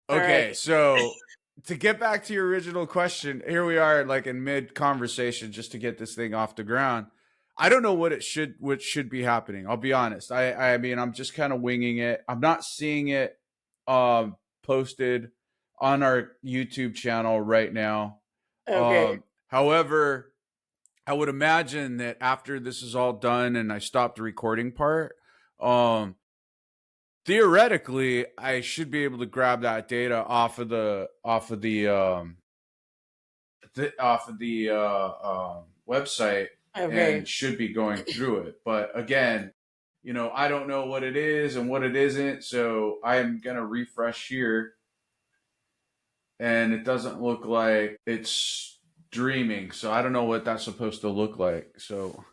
All right. Okay, so to get back to your original question, here we are like in mid conversation just to get this thing off the ground. I don't know what should be happening. I'll be honest. I mean, I'm just kind of winging it. I'm not seeing it posted on our YouTube channel right now. Okay. However, I would imagine that after this is all done and I stop the recording part, um theoretically I should be able to grab that data off of the website and Okay. should be going through it. But again, I don't know what it is and what it isn't, so I'm gonna refresh here, and it doesn't look like it's dreaming. So I don't know what that's supposed to look like. So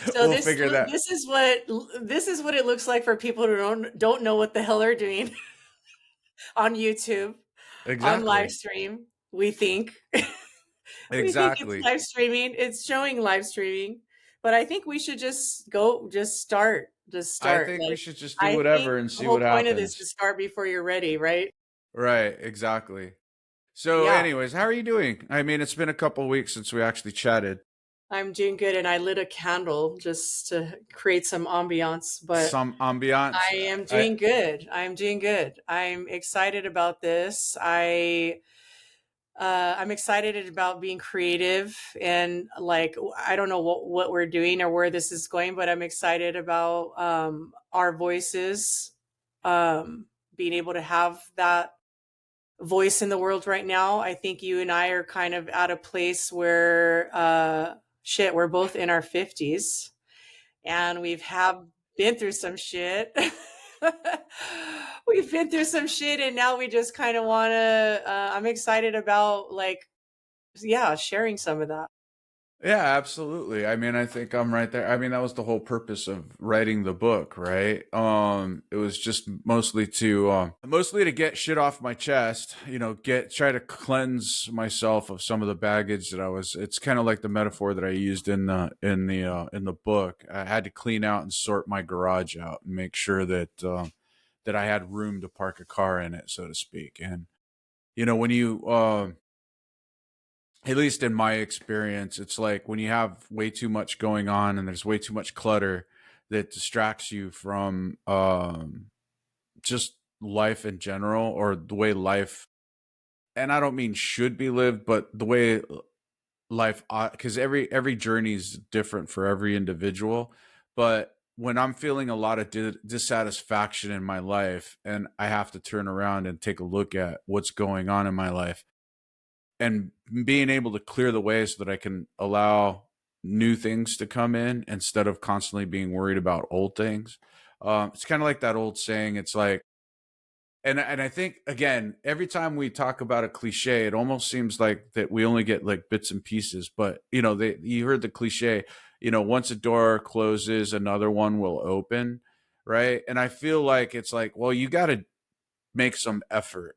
So we'll this figure that. this is what this is what it looks like for people who don't know what the hell they're doing on YouTube, on live Exactly. stream. We think we think it's Exactly. live streaming. It's showing live streaming, but I think we should just start. Just I start. think we Like should just do I think whatever and the see whole what point of this happens. is start before you're ready, right? Right, exactly. So, Yeah. anyways, how are you doing? I mean, it's been a couple weeks since we actually chatted. I'm doing good, and I lit a candle just to create some ambiance, but Some ambiance. I am I doing good. I'm doing good. I'm excited about this. I'm excited about being creative and like I don't know what we're doing or where this is going, but I'm excited about our voices, being able to have that voice in the world right now. I think you and I are kind of at a place where shit, we're both in our 50s and we've have been through some shit. We've been through some shit and now we just kind of want to I'm excited about like yeah, sharing some of that. Yeah, absolutely. I mean, I think I'm right there. I mean, that was the whole purpose of writing the book, right? It was just mostly to get shit off my chest, try to cleanse myself of some of the baggage that I was. It's kind of like the metaphor that I used in the book. I had to clean out and sort my garage out and make sure that I had room to park a car in it, so to speak. And when you at least in my experience, it's like when you have way too much going on and there's way too much clutter that distracts you from just life in general, or the way life, and I don't mean should be lived, but the way life, because every journey is different for every individual. But when I'm feeling a lot of dissatisfaction in my life and I have to turn around and take a look at what's going on in my life, and being able to clear the way so that I can allow new things to come in instead of constantly being worried about old things. It's kind of like that old saying. It's like, and I think again, every time we talk about a cliche, it almost seems like that we only get like bits and pieces. But you heard the cliche. Once a door closes, another one will open, right? And I feel like it's like, well, you got to make some effort,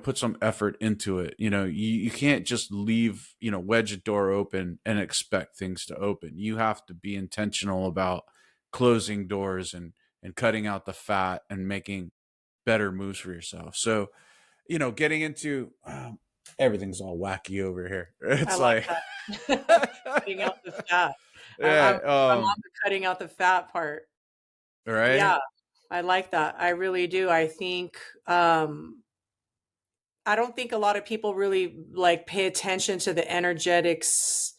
put some effort into it. You can't just leave, wedge a door open and expect things to open. You have to be intentional about closing doors and cutting out the fat and making better moves for yourself. So, getting into everything's all wacky over here. I It's like like, that. Cutting out the fat. I'm yeah, on the cutting out the fat part. right. Yeah, I like that. I really do. Um I don't think a lot of people really like pay attention to the energetics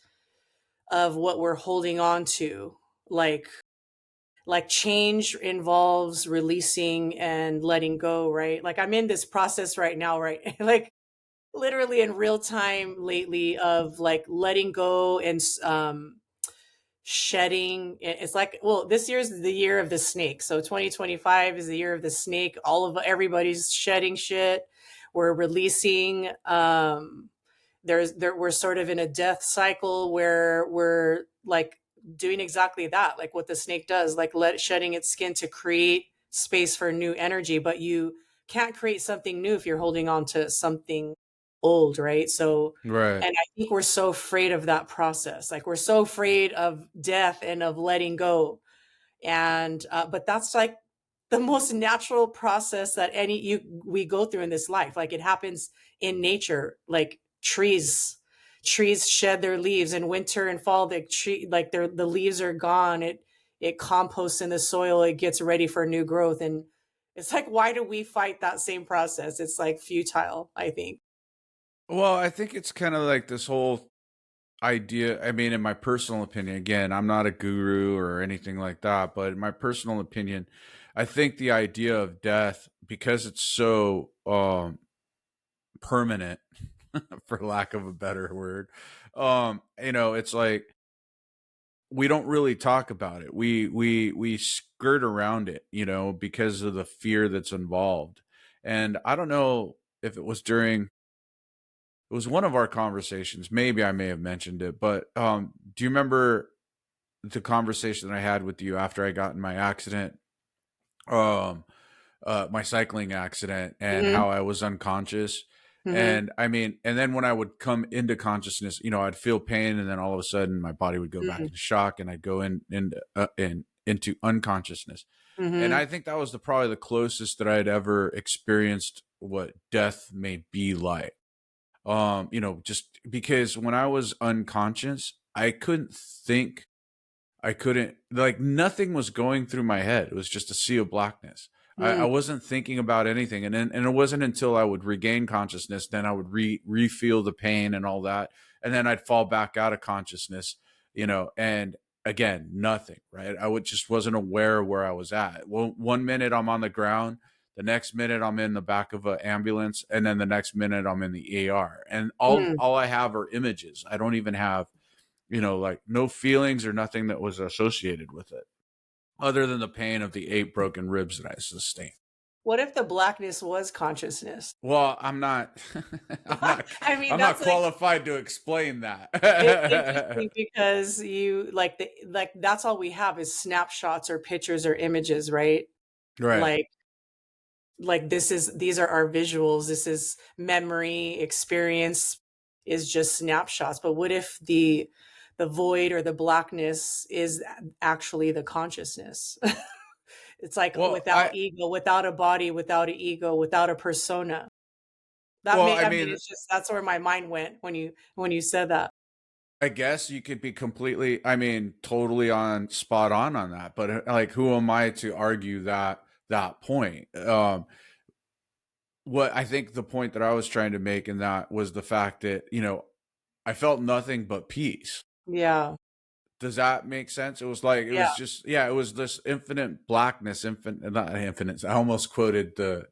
of what we're holding on to. Like like change involves releasing and letting go, right? Like I'm in this process right now, right? Like literally in real time lately of like letting go and shedding. It's like, well, this year's the year of the snake. So 2025 is the year of the snake. Everybody's shedding shit. We're releasing. We're sort of in a death cycle where we're like doing exactly that, like what the snake does, like shedding its skin to create space for new energy. But you can't create something new if you're holding on to something old, right? So, Right. and I think we're so afraid of that process. Like we're so afraid of death and of letting go. And but that's like the most natural process that any you we go through in this life. Like it happens in nature, like trees shed their leaves in winter and fall. The tree, like the leaves are gone. It composts in the soil. It gets ready for new growth. And it's like, why do we fight that same process? It's like futile, I think. Well, I think it's kind of like this whole idea. I mean, in my personal opinion, again, I'm not a guru or anything like that, but in my personal opinion, I think the idea of death, because it's so permanent, for lack of a better word, it's like we don't really talk about it. We skirt around it, because of the fear that's involved. And I don't know if it was one of our conversations. Maybe I may have mentioned it, but do you remember the conversation that I had with you after I got in my accident, um, my cycling accident, and Hmm. how I was unconscious? Hmm. And I mean, and then when I would come into consciousness, I'd feel pain, and then all of a sudden my body would go back into shock, and I'd go into unconsciousness. And Hmm. I think that was probably the closest that I'd ever experienced what death may be like. Just because when I was unconscious, I couldn't think. I couldn't, like, nothing was going through my head. It was just a sea of blackness. I Hmm. wasn't thinking about anything. And it wasn't until I would regain consciousness, then I would feel the pain and all that. And then I'd fall back out of consciousness, and again, nothing, right? I would just wasn't aware of where I was at. Well, one minute I'm on the ground, the next minute I'm in the back of an ambulance, and then the next minute I'm in the ER. And Hmm. all I have are images. I don't even have, like, no feelings or nothing that was associated with it, other than the pain of the 8 broken ribs that I sustained. What if the blackness was consciousness? Well, I'm not, I mean, I'm that's not like qualified to explain interesting that. because you like that's all we have is snapshots or pictures or images, right? Right. Like these are our visuals. This is memory, experience is just snapshots. But what if the void or the blackness is actually the consciousness? It's like Well, without ego, without a body, without an ego, without a persona. I I mean, mean, it's just that's where my mind went when you said that. I guess you could be completely, I mean, totally on spot on that, but like, who am I to argue that point? What I think the point that I was trying to make in that was the fact that, I felt nothing but peace. Yeah. Does that make sense? It was like, it Yeah. was just, yeah, it was this infinite blackness, infinite, not infinite. I almost quoted the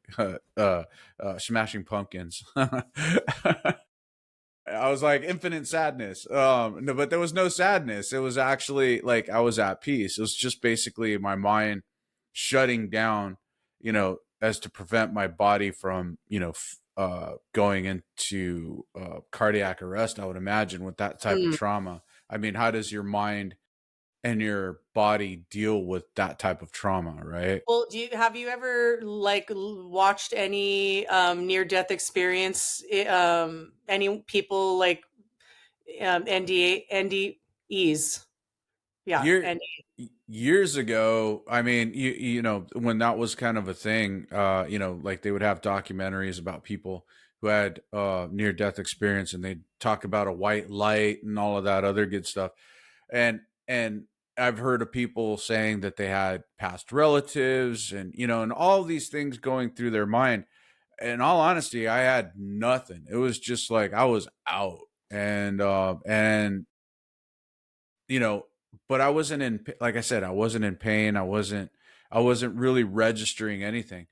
Smashing Pumpkins. I was like, infinite sadness. No, but there was no sadness. It was actually like I was at peace. It was just basically my mind shutting down, as to prevent my body from, going into cardiac arrest. I would imagine with that type of Mm. trauma. I mean, how does your mind and your body deal with that type of trauma, right? Well, have you ever like watched any near death experience? Any people like NDEs? Yeah, Year and Years ago, I mean, when that was kind of a thing, like they would have documentaries about people who had near death experience, and they'd talk about a white light and all of that other good stuff. And I've heard of people saying that they had past relatives, and all these things going through their mind. In all honesty, I had nothing. It was just like I was out. And you know but I wasn't like I said, I wasn't in pain. I wasn't really registering anything.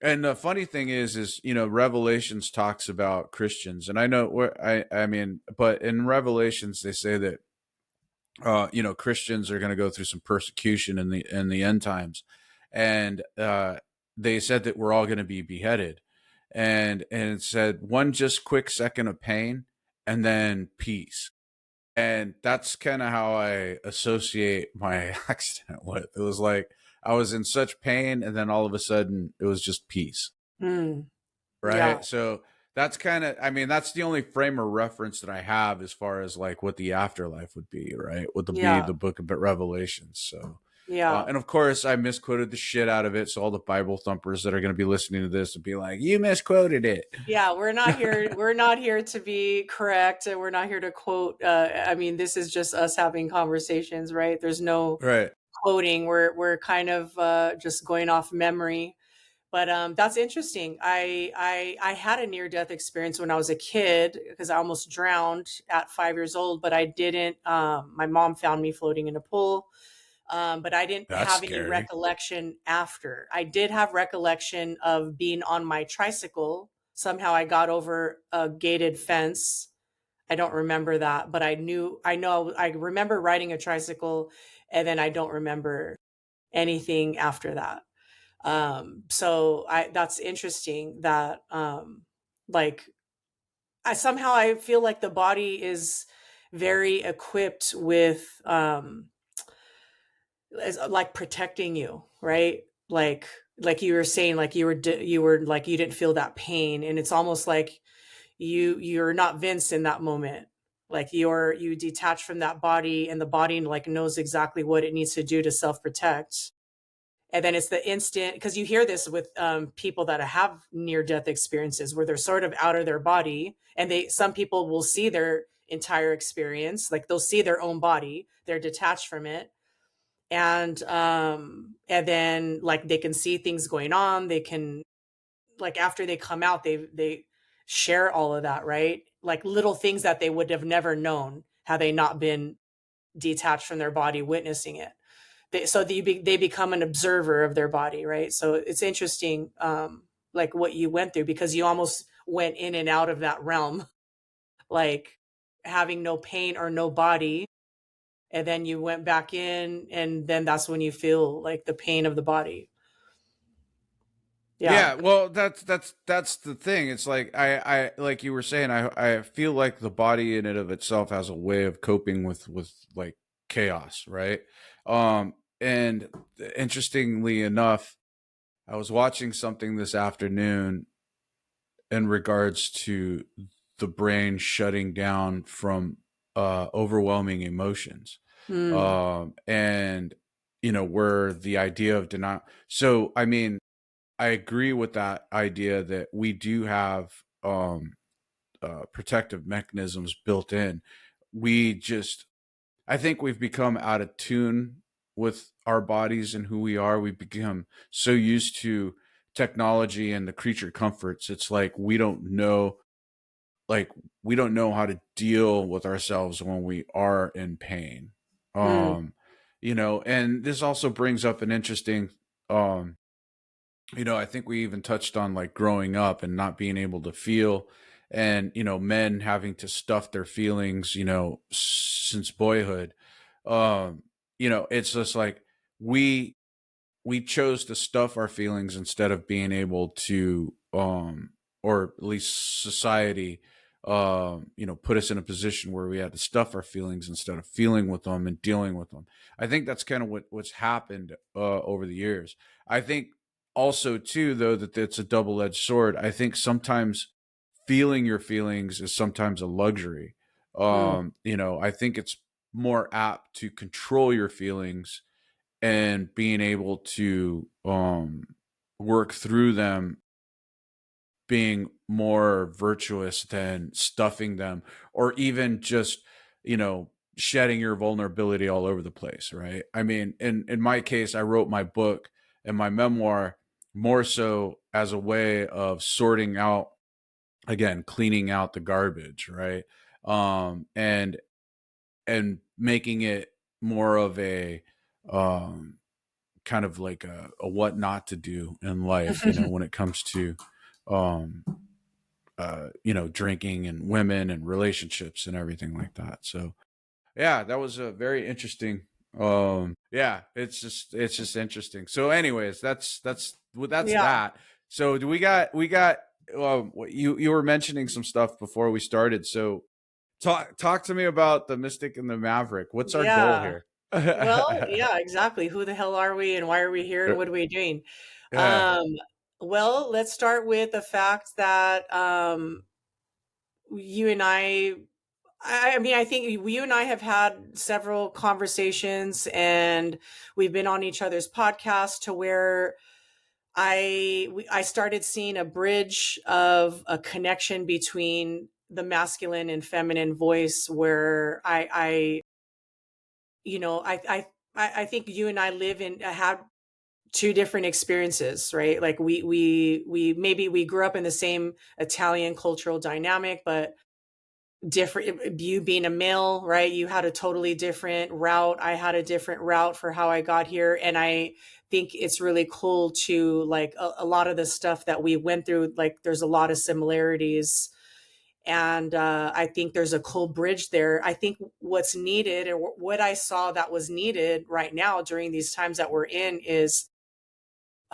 And the funny thing is Revelations talks about Christians, and I know where I mean, but in Revelations they say that Christians are going to go through some persecution in the end times. And they said that we're all going to be beheaded. And it said one just quick second of pain and then peace. And that's kind of how I associate my accident with. It was like I was in such pain, and then all of a sudden it was just peace, mm, yeah, right? So that's kind of, I mean, that's the only frame of reference that I have as far as like what the afterlife would be, right? Would be yeah. the book of Revelations. So Yeah. And of course, I misquoted the shit out of it. So all the Bible thumpers that are going to be listening to this will be like, "You misquoted it." Yeah, we're not here to be correct, and we're not here to quote. I mean, this is just us having conversations, right? There's no Right. quoting. We're kind of just going off memory. But that's interesting. I had a near death experience when I was a kid because I almost drowned at 5 years old, but I didn't. My mom found me floating in a pool, but I didn't That's have any scary. recollection after. I did have recollection of being on my tricycle. Somehow I got over a gated fence. I don't remember that, but I remember riding a tricycle, and then I don't remember anything after that. So that's interesting that like I feel like the body is very equipped with like protecting you, right? Like you were saying, like you were like you didn't feel that pain, and it's almost like you're not Vince in that moment. Like you detach from that body, and the body like knows exactly what it needs to do to self protect. And then it's the instant, because you hear this with people that have near death experiences where they're sort of out of their body, and some people will see their entire experience, like they'll see their own body, they're detached from it, and then like they can see things going on, they can, like after they come out, they share all of that, right? Like little things that they would have never known had they not been detached from their body witnessing it. They become an observer of their body, right? So it's interesting, like what you went through, because you almost went in and out of that realm, like having no pain or no body, and then you went back in, and then that's when you feel like the pain of the body. Yeah. Yeah, well, that's the thing. It's like I like you were saying, I feel like the body in and of itself has a way of coping with like chaos, right? And interestingly enough, I was watching something this afternoon in regards to the brain shutting down from overwhelming emotions. Mm, And where the idea of denial. So I mean, I agree with that idea that we do have protective mechanisms built in. We just, I think we've become out of tune with our bodies and who we are. We've become so used to technology and the creature comforts. It's like we don't know how to deal with ourselves when we are in pain. mm, Um, and this also brings up an interesting um I think we even touched on like growing up and not being able to feel, and men having to stuff their feelings, since boyhood. um it's just like we we chose to stuff our feelings instead of being able to or at least society put us in a position where we had to stuff our feelings instead of feeling with them and dealing with them. I think that's kind of what's happened over the years. I think also too, though, that it's a double-edged sword. I think sometimes feeling your feelings is sometimes a luxury. mm, I think it's more apt to control your feelings and being able to work through them being more virtuous than stuffing them, or even just shedding your vulnerability all over the place, right? I mean, in my case, I wrote my book and my memoir more so as a way of sorting out, again, cleaning out the garbage, right? And making it more of a um kind of like a what not to do in life, when it comes to um drinking and women and relationships and everything like that. So yeah, that was a very interesting. Yeah, it's just interesting. So anyways, that's yeah, that. So do we got you were mentioning some stuff before we started. So talk to me about the Mystic and the Maverick. What's our goal yeah. here? Well, yeah, exactly. Who the hell are we, and why are we here, and what are we doing? Yeah. Um, well, let's start with the fact that you and I I mean, I think you and I have had several conversations, and we've been on each other's podcasts to where I started seeing a bridge of a connection between the masculine and feminine voice, where you know, I think you and I live in have two different experiences, right? Like we maybe we grew up in the same Italian cultural dynamic, but different. You being a male, right, you had a totally different route, I had a different route for how I got here. And I think it's really cool to like a lot of the stuff that we went through, like there's a lot of similarities. And I think there's a cool bridge there. I think what's needed, and what I saw that was needed right now during these times that we're in, is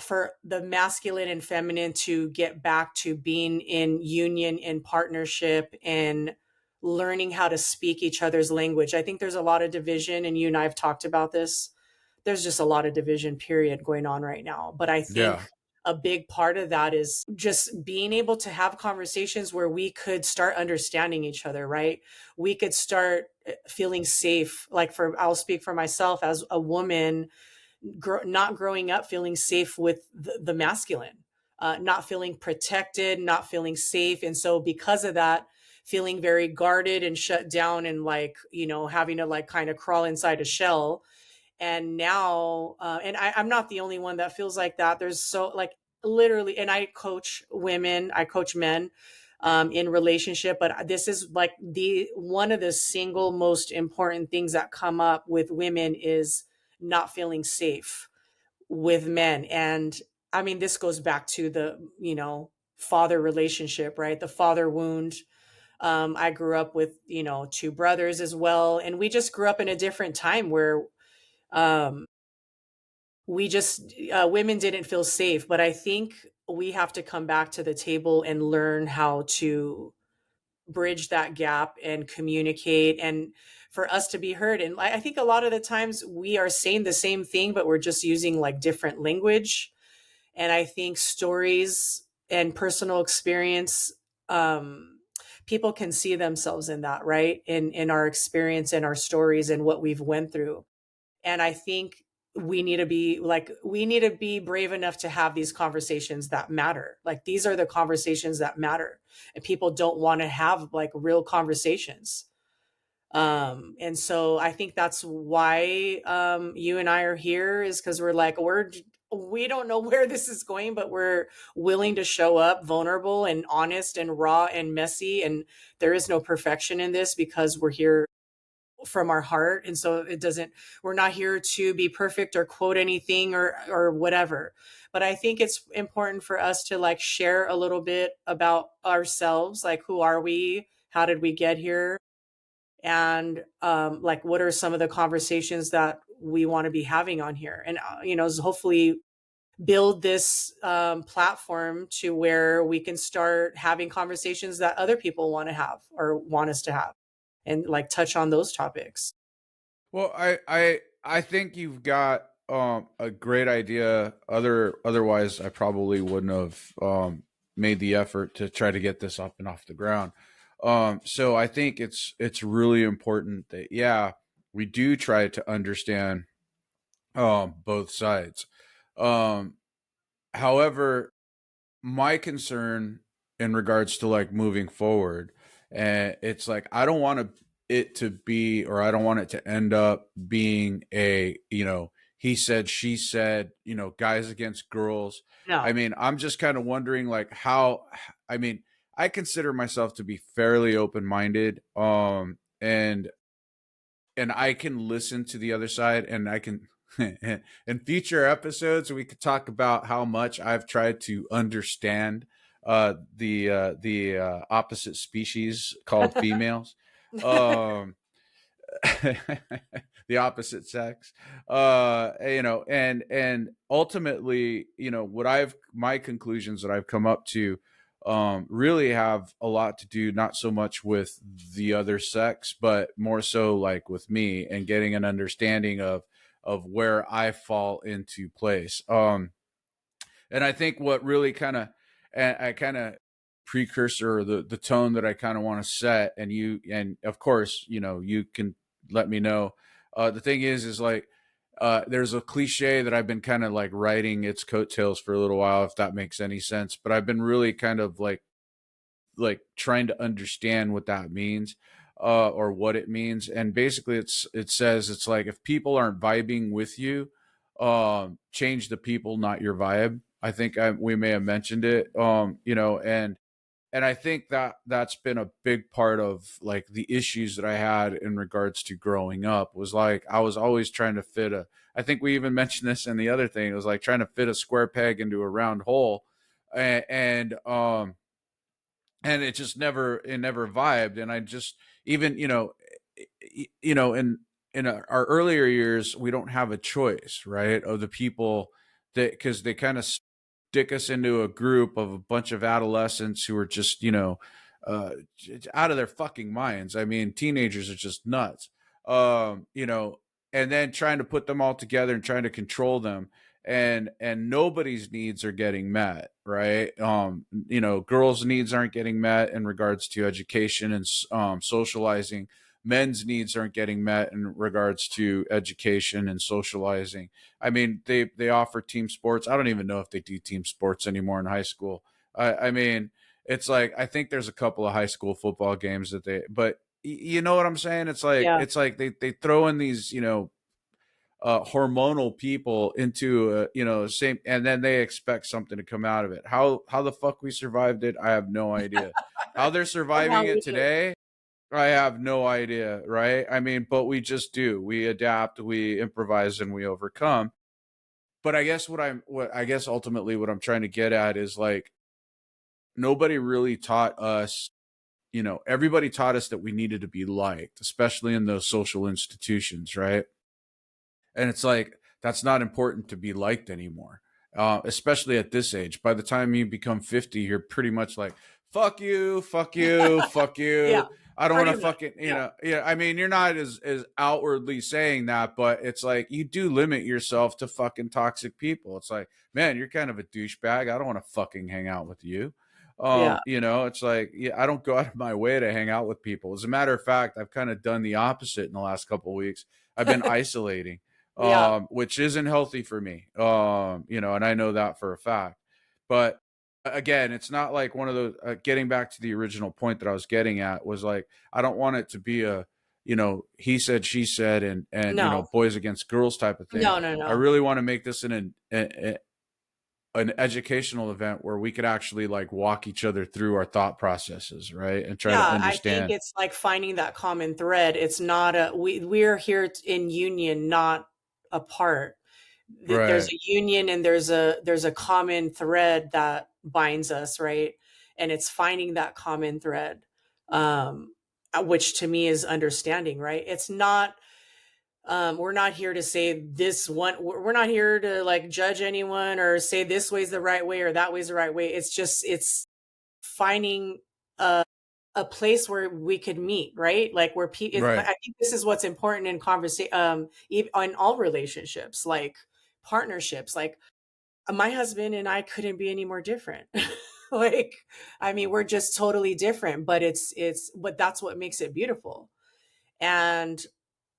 for the masculine and feminine to get back to being in union and partnership and learning how to speak each other's language. I think there's a lot of division, and you and I have talked about this. There's just a lot of division, period, going on right now. But I think Yeah. a big part of that is just being able to have conversations where we could start understanding each other, right? We could start feeling safe. Like, for I'll speak for myself as a woman, not growing up feeling safe with the masculine, not feeling protected, not feeling safe. And so, because of that, feeling very guarded and shut down, and like, you know, having to like kind of crawl inside a shell. And now, and I'm not the only one that feels like that. There's so like literally, and I coach women, I coach men in relationship, but this is like the one of the single most important things that come up with women is not feeling safe with men. And I mean, this goes back to the, you know, father relationship, right? The father wound. I grew up with, you know, two brothers as well. And we just grew up in a different time where um, we just, women didn't feel safe. But I think we have to come back to the table and learn how to bridge that gap and communicate, and for us to be heard. And I think a lot of the times we are saying the same thing, but we're just using like different language. And I think stories and personal experience, um, people can see themselves in that, right? In our experience and our stories and what we've went through. And I think we need to be brave enough to have these conversations that matter. Like, these are the conversations that matter, and people don't want to have like real conversations. And so I think that's why you and I are here, is because we're like, we don't know where this is going, but we're willing to show up vulnerable and honest and raw and messy. And there is no perfection in this, because we're here from our heart. And so it doesn't, we're not here to be perfect or quote anything or whatever. But I think it's important for us to like share a little bit about ourselves, like who are we, how did we get here, and like what are some of the conversations that we want to be having on here. And you know, hopefully build this platform to where we can start having conversations that other people want to have or want us to have, and like touch on those topics. Well, I think you've got a great idea. Otherwise, I probably wouldn't have made the effort to try to get this up and off the ground. So I think it's really important that, yeah, we do try to understand both sides. Um, However, my concern in regards to like moving forward, and it's like I don't want it to be, or I don't want it to end up being a, you know, he said, she said, you know, guys against girls. I No. mean, I'm just kind of wondering like how, I mean, I consider myself to be fairly open minded, and I can listen to the other side, and I can in future episodes we could talk about how much I've tried to understand the opposite species called females. Um the opposite sex, you know, and ultimately, you know, what I've my conclusions that I've come up to really have a lot to do not so much with the other sex, but more so like with me, and getting an understanding of where I fall into place. And I think what really kind of, I kind of precursor, or the tone that I kind of want to set. And of course, you can let me know. The thing is like, there's a cliche that I've been kind of like riding its coattails for a little while, if that makes any sense. But I've been really kind of like trying to understand what that means, or what it means. And basically, it says it's like, if people aren't vibing with you, change the people, not your vibe. I think we may have mentioned it, and I think that that's been a big part of like the issues that I had in regards to growing up. Was like, I was always trying to fit a, I think we even mentioned this in the other thing. It was like trying to fit a square peg into a round hole. And it just never vibed. And I just, even, in our earlier years, we don't have a choice, right, of the people that, because they kind of stick us into a group of a bunch of adolescents who are just, uh, out of their fucking minds. I mean, teenagers are just nuts. um you know and then trying to put them all together and trying to control them, and nobody's needs are getting met, right? Girls' needs aren't getting met in regards to education and socializing. Men's needs aren't getting met in regards to education and socializing. I mean, they offer team sports. I don't even know if they do team sports anymore in high school. I mean, it's like, I think there's a couple of high school football games that but you know what I'm saying? Yeah. It's like they throw in these, hormonal people into same, and then they expect something to come out of it. How the fuck we survived it, I have no idea. How they're Somehow surviving we it do. today, I have no idea, right? I mean, but we just do. We adapt, we improvise, and we overcome. But I guess ultimately what I'm trying to get at is like, nobody really taught us, everybody taught us that we needed to be liked, especially in those social institutions, right? And it's like, that's not important to be liked anymore, especially at this age. By the time you become 50, you're pretty much like, fuck you, fuck you, fuck Yeah, you. I don't want pretty to much. fucking, Yeah. yeah. I mean, you're not as outwardly saying that, but it's like, you do limit yourself to fucking toxic people. It's like, man, you're kind of a douchebag. I don't want to fucking hang out with you. Yeah. It's like, yeah, I don't go out of my way to hang out with people. As a matter of fact, I've kind of done the opposite in the last couple of weeks. I've been isolating, Yeah. which isn't healthy for me. And I know that for a fact. But again, it's not like one of those. Getting back to the original point that I was getting at was like, I don't want it to be a, he said, she said, and No. boys against girls type of thing. No, no, I no. really want to make this an educational event where we could actually like walk each other through our thought processes, right, and try Yeah, to I think understand. it's like finding that common thread. It's not a we're here in union, not apart. There's Right, a union and there's a common thread that binds us, right? And it's finding that common thread, which to me is understanding, right? It's not we're not here to say this one, we're not here to like judge anyone or say this way's the right way or that way's the right way. It's finding a place where we could meet, right? Like where people, right, I think this is what's important in conversation, in all relationships, like partnerships. Like my husband and I couldn't be any more different. Like, I mean, we're just totally different, but but that's what makes it beautiful. And,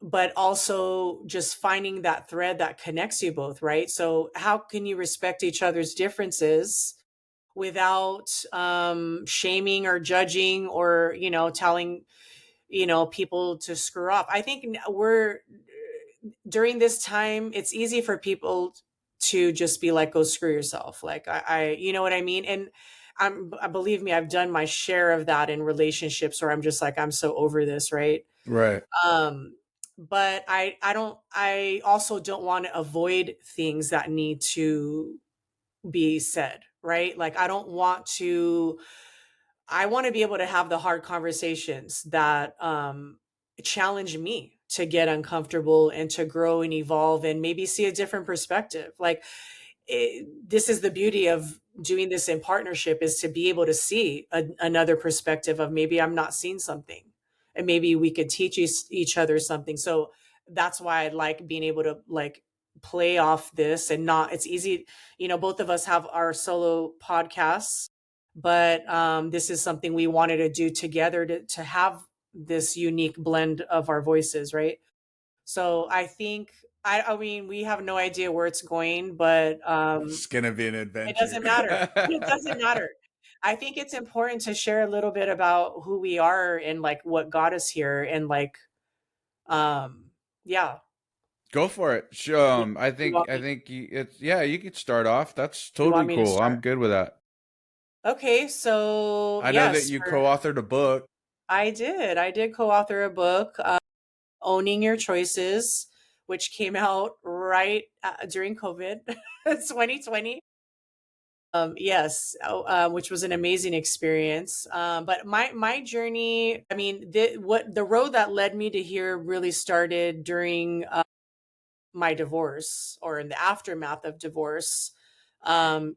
but also just finding that thread that connects you both, right? So how can you respect each other's differences without shaming or judging or telling people to screw up? I think we're during this time it's easy for people to just be like, go screw yourself. Like you know what I mean? And believe me, I've done my share of that in relationships where I'm just like, I'm so over this, right? right, um but I also don't want to avoid things that need to be said, right? Like I want to be able to have the hard conversations that challenge me to get uncomfortable and to grow and evolve and maybe see a different perspective. Like this is the beauty of doing this in partnership, is to be able to see another perspective of maybe I'm not seeing something and maybe we could teach each other something. So that's why I like being able to like play off this and not, it's easy, both of us have our solo podcasts, but this is something we wanted to do together to have this unique blend of our voices, right? So I think I mean we have no idea where it's going, but It's gonna be an it adventure. doesn't matter. It doesn't matter. I think it's important to share a little bit about who we are and like what got us here and like um yeah. Go for it. Yeah. I You think want me it's yeah. You could start off. That's you want totally me to cool. I'm start? good with that. Okay, so I know that yes, you for co-authored a book. I did. I did co-author a book, Owning Your Choices, which came out right during COVID, 2020. Yes, which was an amazing experience. But my journey, I mean, the road that led me to here really started during my divorce or in the aftermath of divorce. In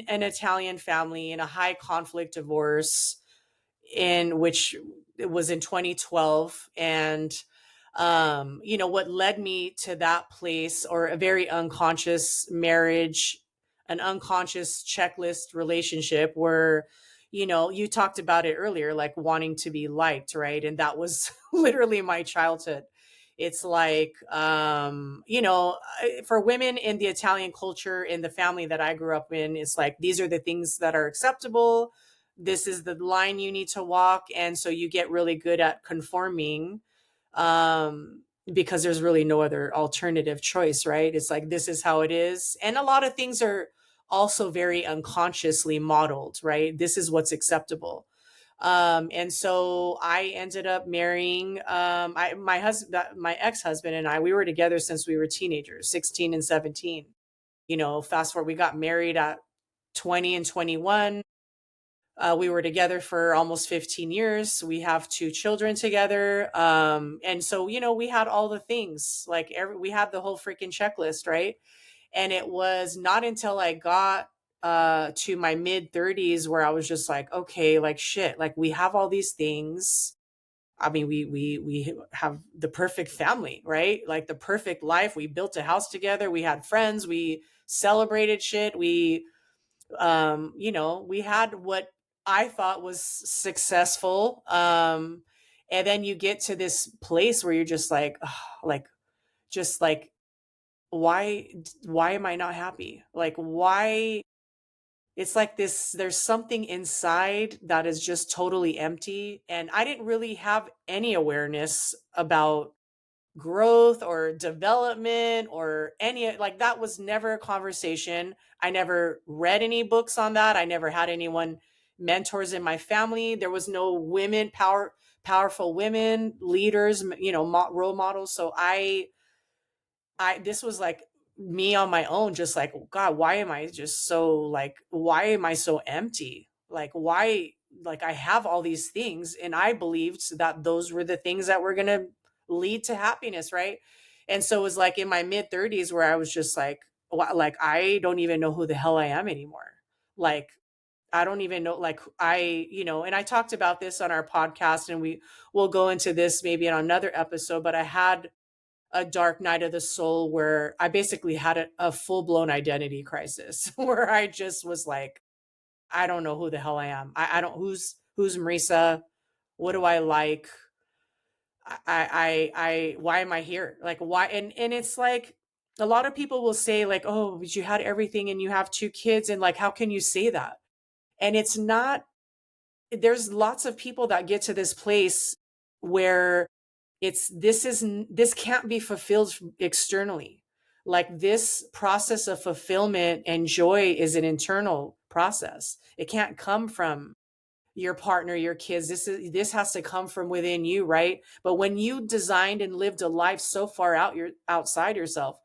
an Italian family, in a high conflict divorce, in which it was in 2012, and you know what led me to that place, or a very unconscious marriage, an unconscious checklist relationship where, you know, you talked about it earlier, like wanting to be liked, right? And that was literally my childhood. It's like you know, for women in the Italian culture, in the family that I grew up in, it's like these are the things that are acceptable, this is the line you need to walk, and so you get really good at conforming, because there's really no other alternative choice, right? It's like this is how it is, and a lot of things are also very unconsciously modeled, right? This is what's acceptable. And so I ended up marrying my husband, my ex-husband, and I, we were together since we were teenagers, 16 and 17. You know, fast forward, we got married at 20 and 21. We were together for almost 15 years. We have two children together. And so, you know, we had all the things, like we had the whole freaking checklist, right? And it was not until I got to my mid 30s where I was just like, okay, like shit, like we have all these things. I mean, we have the perfect family, right? Like the perfect life. We built a house together. We had friends. We celebrated shit. We you know, we had what I thought was successful. And then you get to this place where you're just like, ugh, like, just like, why am I not happy? Like, why? It's like this, there's something inside that is just totally empty. And I didn't really have any awareness about growth or development or any, like that was never a conversation. I never read any books on that. I never had anyone, mentors in my family. There was no powerful women leaders, you know, role models. So this was like me on my own, just like, God, why am I just so like, why am I so empty? Like, why, like, I have all these things, and I believed that those were the things that were going to lead to happiness, right? And so it was like in my mid 30s where I was just like, like, I don't even know who the hell I am anymore. Like, I don't even know, like, you know, and I talked about this on our podcast, and we will go into this maybe on another episode, but I had a dark night of the soul where I basically had a full blown identity crisis where I just was like, I don't know who the hell I am. I don't, who's Marisa? What do I like? Why am I here? Like, why? And it's like, a lot of people will say like, oh, but you had everything and you have two kids. And like, how can you say that? And it's not, there's lots of people that get to this place where this can't be fulfilled externally. Like this process of fulfillment and joy is an internal process. It can't come from your partner, your kids. This has to come from within you, right? But when you designed and lived a life so far outside yourself,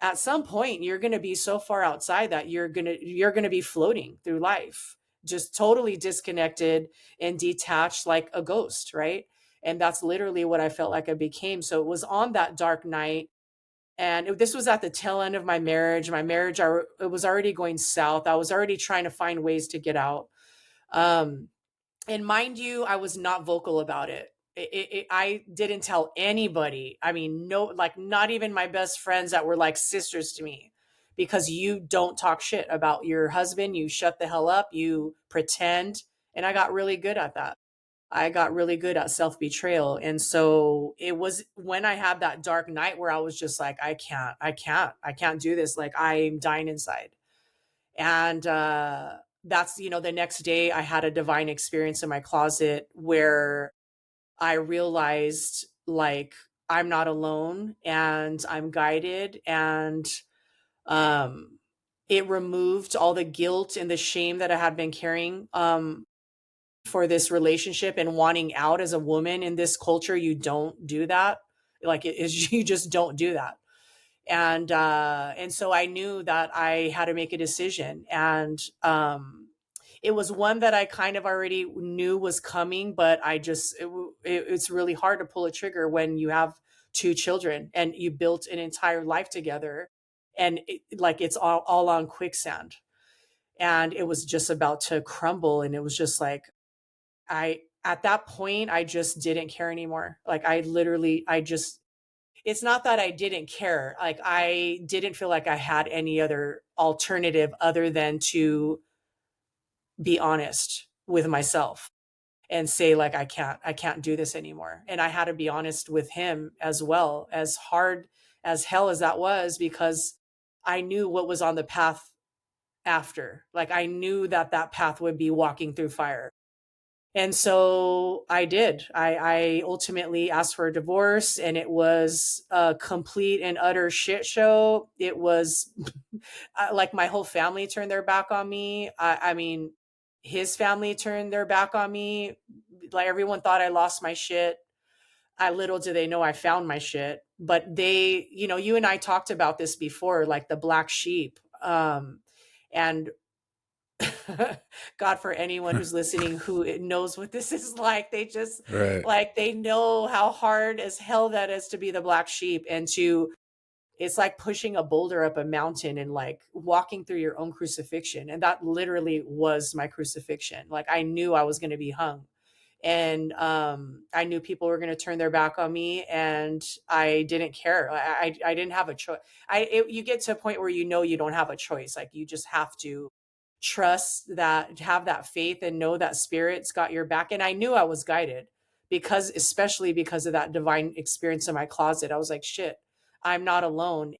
at some point you're going to be so far outside that you're going to be floating through life, just totally disconnected and detached, like a ghost, right? And that's literally what I felt like I became. So it was on that dark night, and this was at the tail end of my marriage. It was already going south. I was already trying to find ways to get out. um and mind you, I was not vocal about it. I didn't tell anybody. I mean, no, like not even my best friends that were like sisters to me, because you don't talk shit about your husband. You shut the hell up, you pretend. And I got really good at that. I got really good at self betrayal. And so it was when I had that dark night where I was just like, I can't do this. Like, I'm dying inside. And that's, the next day I had a divine experience in my closet where I realized, like, I'm not alone and I'm guided. And um, it removed all the guilt and the shame that I had been carrying for this relationship and wanting out as a woman in this culture. You don't do that. Like, it is, you just don't do that. And so I knew that I had to make a decision. And it was one that I kind of already knew was coming, but it's really hard to pull a trigger when you have two children and you built an entire life together, and like, it's all on quicksand. And it was just about to crumble. And it was just like, at that point, I just didn't care anymore. Like, I just, it's not that I didn't care. Like, I didn't feel like I had any other alternative other than to be honest with myself and say, like, I can't do this anymore. And I had to be honest with him as well, as hard as hell as that was, because I knew what was on the path after. Like, I knew that that path would be walking through fire. And so I did. I ultimately asked for a divorce, and it was a complete and utter shit show. It was like, my whole family turned their back on me. I mean, his family turned their back on me. Like, everyone thought I lost my shit. I Little do they know I found my shit. But they, you and I talked about this before, like the black sheep. And God, for anyone who's listening who knows what this is like, they just, Right. like, they know how hard as hell that is to be the black sheep, and to, it's like pushing a boulder up a mountain and, like, walking through your own crucifixion. And that literally was my crucifixion. Like, I knew I was going to be hung. And I knew people were going to turn their back on me, and I didn't care. I didn't have a choice. You get to a point where you don't have a choice. Like, you just have to trust that, have that faith, and know that spirit's got your back. And I knew I was guided, because, especially because of that divine experience in my closet. I was like, shit, I'm not alone.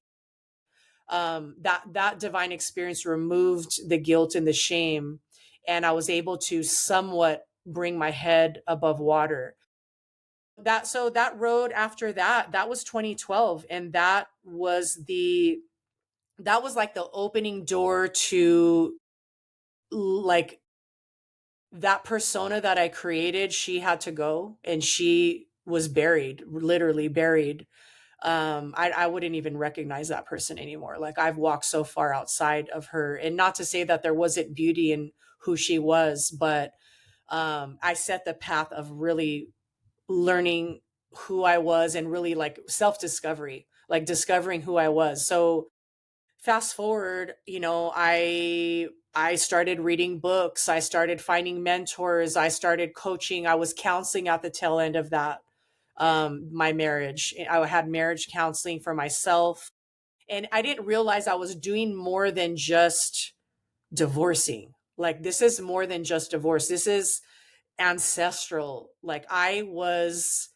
That divine experience removed the guilt and the shame, and I was able to somewhat bring my head above water. That road after that, that was 2012, and that was like the opening door to, like, that persona that I created. She had to go, and she was buried, literally buried. I wouldn't even recognize that person anymore. Like, I've walked so far outside of her, and not to say that there wasn't beauty in who she was, but I set the path of really learning who I was, and really, like, self discovery, like discovering who I was. So fast forward, I started reading books, I started finding mentors, I started coaching, I was counseling at the tail end of that. My marriage, I had marriage counseling for myself, and I didn't realize I was doing more than just divorcing. Like, this is more than just divorce. This is ancestral. Like, I was,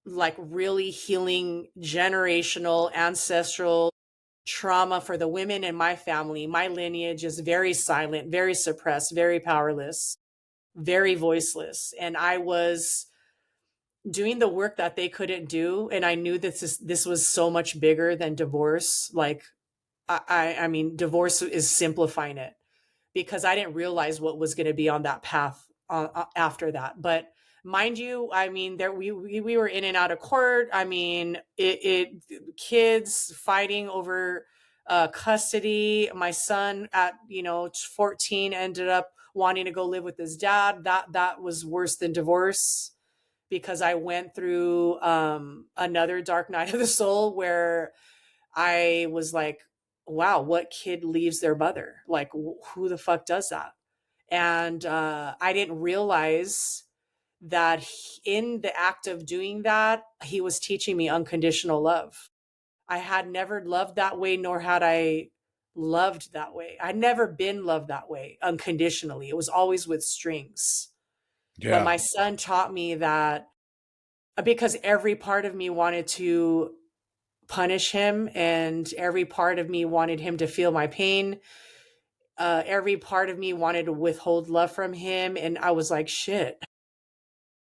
like, really healing generational ancestral trauma for the women in my family. My lineage is very silent, very suppressed, very powerless, very voiceless. And I was doing the work that they couldn't do. And I knew that this was so much bigger than divorce. Like, I mean, divorce is simplifying it, because I didn't realize what was going to be on that path after that. But mind you, I mean, there we were in and out of court. I mean, kids fighting over custody. My son at 14 ended up wanting to go live with his dad. That was worse than divorce, because I went through another dark night of the soul where I was like, wow, what kid leaves their mother? Like, who the fuck does that? And I didn't realize that in the act of doing that, he was teaching me unconditional love. I had never loved that way, nor had I loved that way. I'd never been loved that way unconditionally. It was always with strings. But Yeah. my son taught me that, because every part of me wanted to punish him, and every part of me wanted him to feel my pain. Every part of me wanted to withhold love from him. And I was like, shit,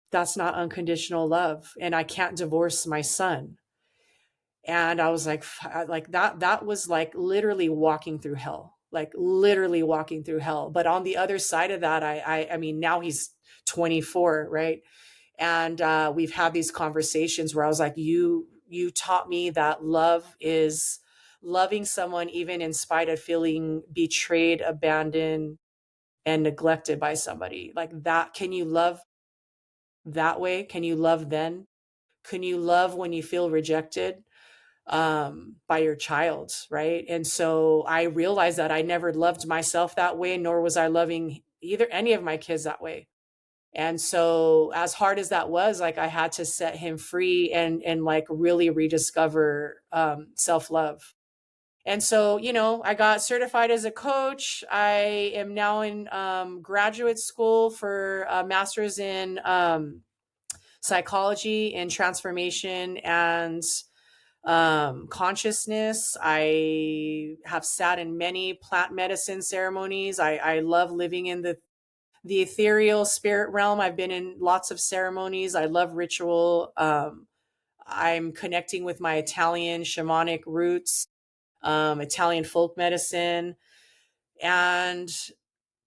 that's not unconditional love. And I can't divorce my son. And I was like, like that was like literally walking through hell, like literally walking through hell. But on the other side of that, I mean, now he's 24, right? And we've had these conversations where I was like, you taught me that love is loving someone even in spite of feeling betrayed, abandoned, and neglected by somebody. Like that, can you love that way? Can you love then? Can you love when you feel rejected by your child, right? And so I realized that I never loved myself that way, nor was I loving either any of my kids that way. And so as hard as that was, like I had to set him free and like really rediscover self-love. And so, I got certified as a coach. I am now in graduate school for a master's in psychology and transformation and consciousness. I have sat in many plant medicine ceremonies. I love living in the ethereal spirit realm. I've been in lots of ceremonies. I love ritual. I'm connecting with my Italian shamanic roots, Italian folk medicine, and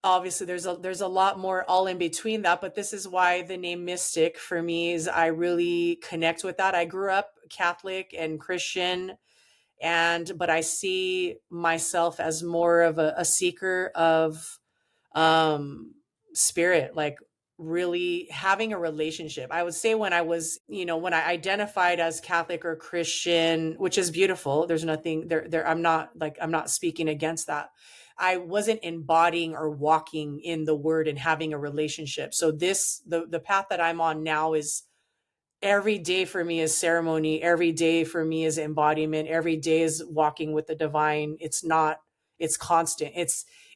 obviously there's a lot more all in between that. But this is why the name Mystic for me is I really connect with that. I grew up Catholic and Christian, but I see myself as more of a seeker of um spirit, like really having a relationship. I would say when I was, when I identified as Catholic or Christian, which is beautiful, there's nothing there, I'm not speaking against that. I wasn't embodying or walking in the word and having a relationship. So the path that I'm on now is every day for me is ceremony. Every day for me is embodiment. Every day is walking with the divine. It's constant.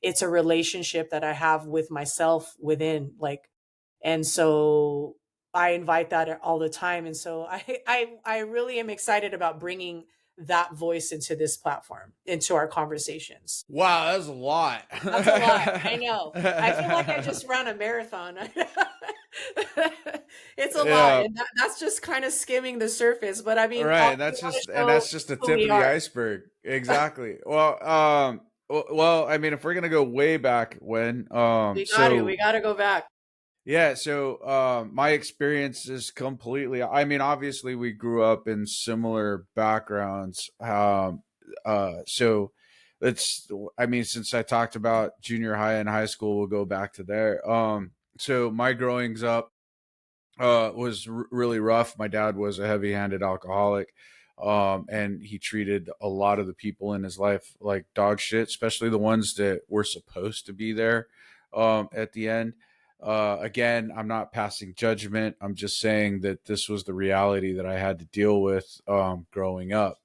It's a relationship that I have with myself within, like, and so I invite that all the time. And so I really am excited about bringing that voice into this platform, into our conversations. Wow, that's a lot. That's a lot. I know. I feel like I just ran a marathon. It's a lot, Yeah. and that's just kind of skimming the surface. But I mean, Right. we That's want to just and show that's just the who tip we of the are. iceberg. Exactly. Well, I mean, if we're gonna go way back when, We got to go back. yeah, so my experience is completely. I mean, obviously, we grew up in similar backgrounds. So let's. I mean, since I talked about junior high and high school, we'll go back to there. So my growings up was really rough. My dad was a heavy-handed alcoholic, and he treated a lot of the people in his life like dog shit, especially the ones that were supposed to be there at the end. Again, I'm not passing judgment. I'm just saying that this was the reality that I had to deal with growing up.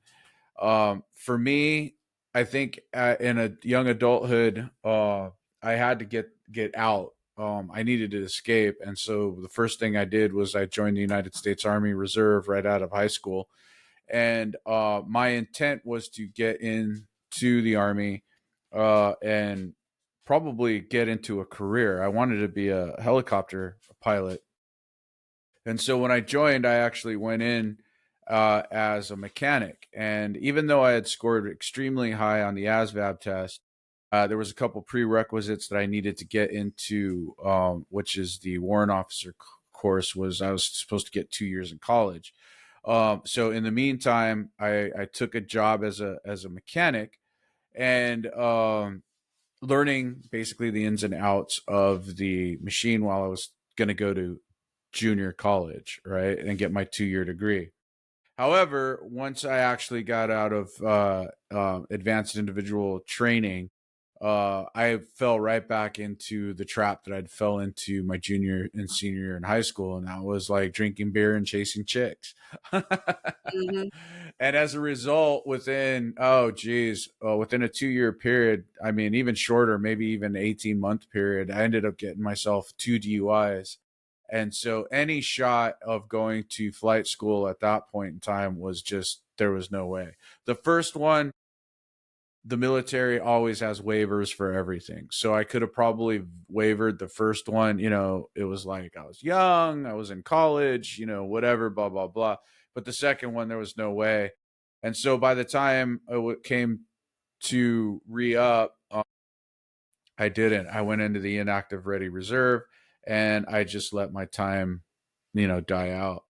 For me, I think in a young adulthood, I had to get out. I needed to escape, and so the first thing I did was I joined the United States Army Reserve right out of high school, and my intent was to get into the Army and probably get into a career. I wanted to be a helicopter pilot, and so when I joined, I actually went in as a mechanic. And even though I had scored extremely high on the ASVAB test, there was a couple prerequisites that I needed to get into, which is the warrant officer course. Was I was supposed to get 2 years in college. So in the meantime, I took a job as a mechanic and learning basically the ins and outs of the machine while I was going to go to junior college, right, and get my 2 year degree. However, once I actually got out of advanced individual training, I fell right back into the trap that I'd fell into my junior and senior year in high school, and that was like drinking beer and chasing chicks. Hmm. And as a result, within a 2 year period, I mean, even shorter, maybe even 18-month period, I ended up getting myself 2 DUIs. And so any shot of going to flight school at that point in time was just, there was no way. The first one, the military always has waivers for everything. So I could have probably wavered the first one. It was like I was young, I was in college, whatever, blah, blah, blah. But the second one, there was no way. And so by the time it came to re up, I didn't. I went into the inactive ready reserve and I just let my time, die out.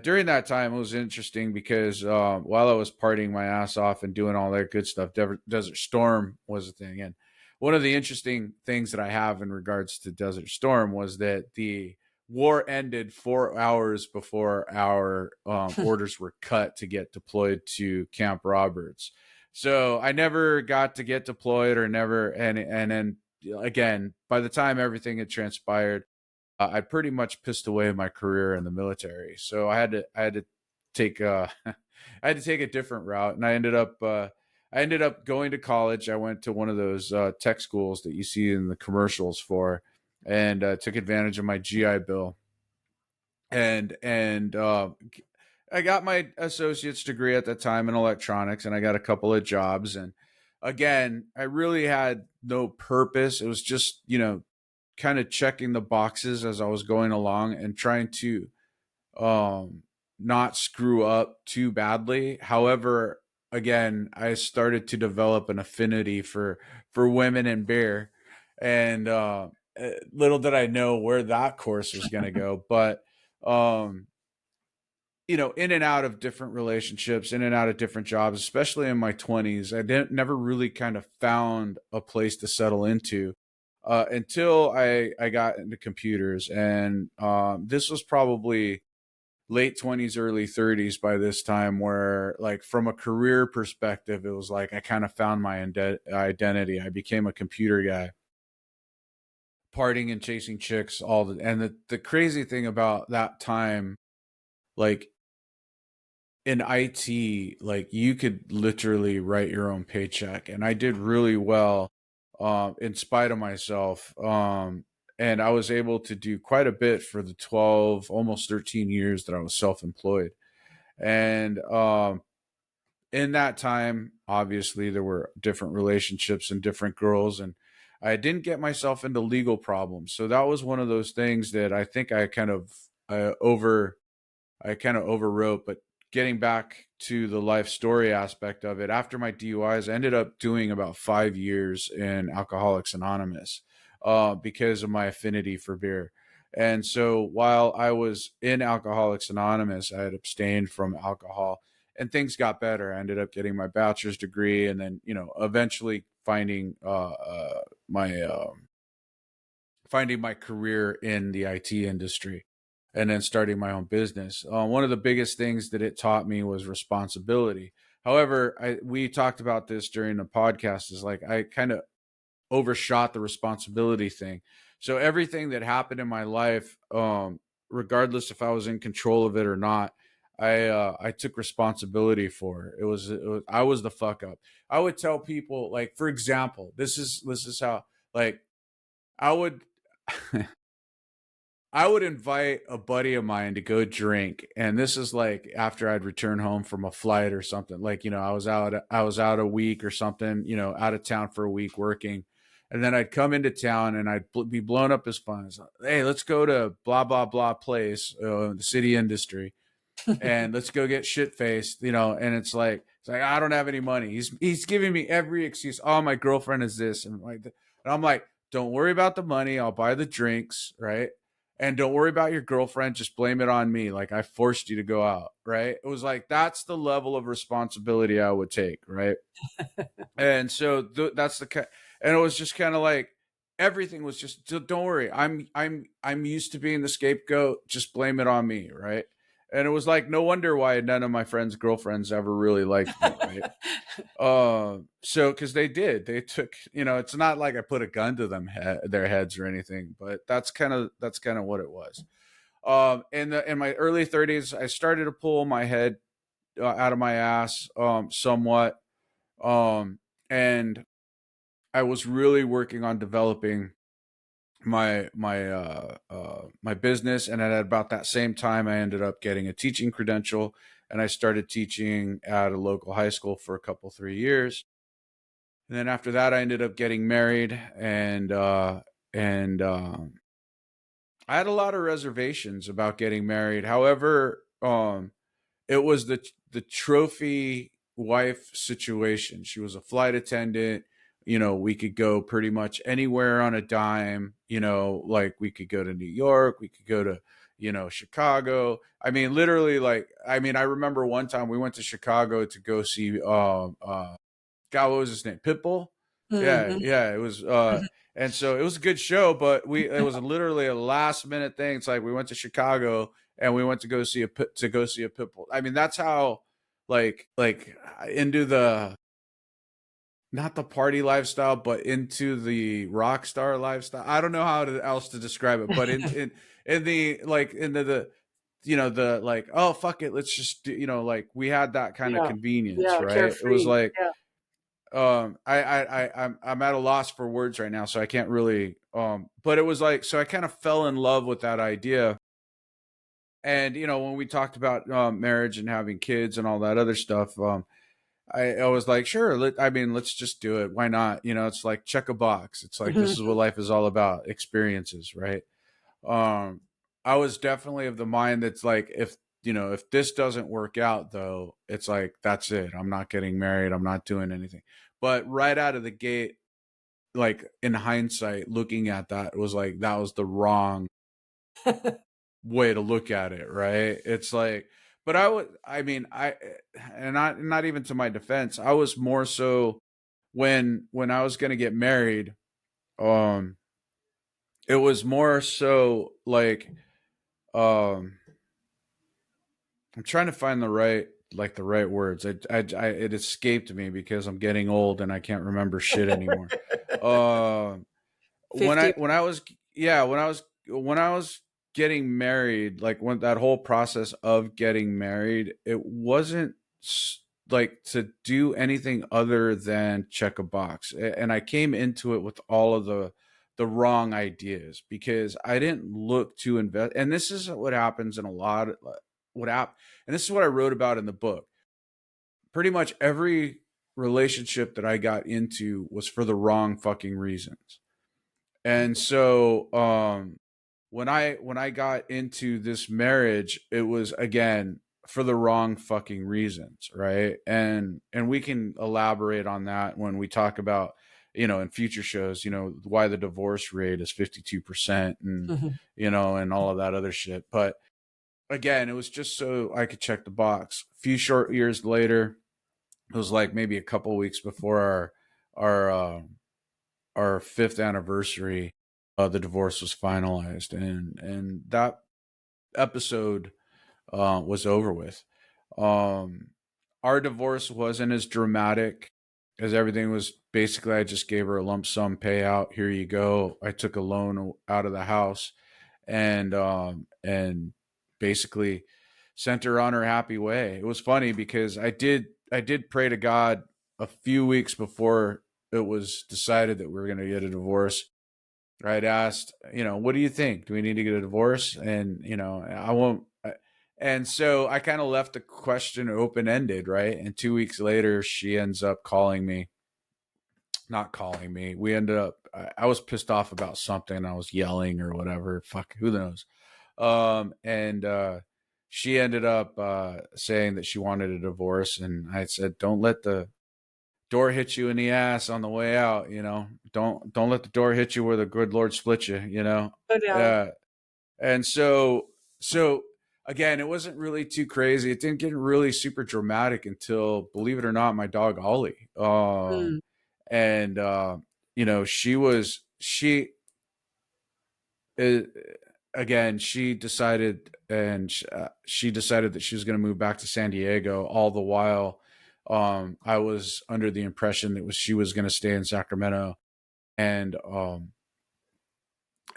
During that time, it was interesting because while I was partying my ass off and doing all that good stuff, Desert Storm was a thing. And one of the interesting things that I have in regards to Desert Storm was that the war ended 4 hours before our orders were cut to get deployed to Camp Roberts. So I never got to get deployed or never. And then again, by the time everything had transpired, I pretty much pissed away my career in the military. So I had to take I had to take a different route, and I ended up going to college. I went to one of those tech schools that you see in the commercials for, and took advantage of my GI Bill, and I got my associate's degree at the time in electronics, and I got a couple of jobs. And again, I really had no purpose. It was just kind of checking the boxes as I was going along and trying to um, not screw up too badly. However, again, I started to develop an affinity for women and beer, and little did I know where that course was going to go. But um, in and out of different relationships, in and out of different jobs, especially in my 20s, I didn't never really kind of found a place to settle into until I got into computers. And this was probably late 20s, early 30s by this time, where, like, from a career perspective, it was like I kind of found my identity. I became a computer guy, partying and chasing chicks and the crazy thing about that time, like, in IT, like, you could literally write your own paycheck, and I did really well, in spite of myself. And I was able to do quite a bit for the 12, almost 13 years that I was self-employed. And in that time, obviously, there were different relationships and different girls, and I didn't get myself into legal problems. So that was one of those things that I think I over I kind of overwrote. But getting back to the life story aspect of it, after my DUIs, I ended up doing about 5 years in Alcoholics Anonymous because of my affinity for beer. And so while I was in Alcoholics Anonymous, I had abstained from alcohol and things got better. I ended up getting my bachelor's degree, and then, eventually my finding my career in the IT industry, and then starting my own business. One of the biggest things that it taught me was responsibility. However, we talked about this during the podcast, is like I kind of overshot the responsibility thing. So everything that happened in my life, regardless if I was in control of it or not, I took responsibility for it. I was the fuck up. I would tell people, like, for example, this is how, like, I would I would invite a buddy of mine to go drink, and this is like after I'd returned home from a flight or something. Like, I was out a week or something, out of town for a week working, and then I'd come into town and I'd be blown up as fun. It's like, hey, let's go to blah blah blah place, the city industry, and let's go get shit faced, and it's like I don't have any money. He's giving me every excuse. Oh, my girlfriend is this, and I'm like, don't worry about the money. I'll buy the drinks, right? And don't worry about your girlfriend. Just blame it on me. Like, I forced you to go out, right? It was like, that's the level of responsibility I would take, right? And so that's and it was just kind of like everything was just, don't worry, I'm used to being the scapegoat, just blame it on me, right? And it was like, no wonder why none of my friends' girlfriends ever really liked me, right? So because they took, it's not like I put a gun to their heads or anything, but that's kind of what it was. In my early 30s, I started to pull my head out of my ass, somewhat. Um, and I was really working on developing my business, and at about that same time I ended up getting a teaching credential, and I started teaching at a local high school for a couple 3 years. And then after that I ended up getting married, and I had a lot of reservations about getting married. However, it was the trophy wife situation. She was a flight attendant. We could go pretty much anywhere on a dime. Like we could go to New York, we could go to, Chicago. I mean, literally, like, I mean, I remember one time we went to Chicago to go see God, what was his name? Pitbull. Yeah, Mhm. yeah. It was and so it was a good show, but it was literally a last minute thing. It's like we went to Chicago and we went to go see a Pitbull. I mean, that's how like into the not the party lifestyle, but into the rock star lifestyle. I don't know else to describe it, but in the like into the the like, oh fuck it, let's just do, like we had that kind of Yeah. convenience, Yeah, right? It was carefree. like Yeah. I'm at a loss for words right now, so I can't really but it was like, so I kind of fell in love with that idea. And when we talked about marriage and having kids and all that other stuff, I was like, sure, I mean, let's just do it. Why not? It's like check a box. It's like this is what life is all about, experiences, right? um I was definitely of the mind that's like, if this doesn't work out, though, it's like that's it, I'm not getting married, I'm not doing anything. But right out of the gate, like in hindsight, looking at that, it was like that was the wrong way to look at it, right? It's like, but I mean, and not even to my defense, I was more so when I was going to get married. um it was more so like, um I'm trying to find the right words. It escaped me because I'm getting old and I can't remember shit anymore. Uh, 50. when I was yeah when I was getting married, like when that whole process of getting married, it wasn't like to do anything other than check a box. And I came into it with all of the wrong ideas because I didn't look to invest. And this is what happens in a lot of what app and this is what I wrote about in the book. Pretty much every relationship that I got into was for the wrong fucking reasons. And so when I got into this marriage, it was again for the wrong fucking reasons, right? And we can elaborate on that when we talk about, in future shows, why the divorce rate is 52%, and and all of that other shit. But again, it was just so I could check the box. A few short years later, it was like maybe a couple weeks before our fifth anniversary, the divorce was finalized, and that episode was over with. Um, our divorce wasn't as dramatic as everything was. Basically, I just gave her a lump sum payout. Here you go. I took a loan out of the house, and basically sent her on her happy way. It was funny because I did pray to God a few weeks before it was decided that we were going to get a divorce. I'd asked, what do you think? Do we need to get a divorce? And I won't. And so I kind of left the question open ended, right? And 2 weeks later, she ends up calling me. Not calling me. We ended up. I was pissed off about something. I was yelling or whatever. Fuck, who knows? And she ended up saying that she wanted a divorce, and I said, "Don't let the door hit you in the ass on the way out. Don't let the door hit you where the good Lord split you. Go down. Uh, and so again, it wasn't really too crazy. It didn't get really super dramatic until, believe it or not, my dog Ollie. Mm. And uh, again, she decided that she was going to move back to San Diego. All the while, I was under the impression that she was going to stay in Sacramento and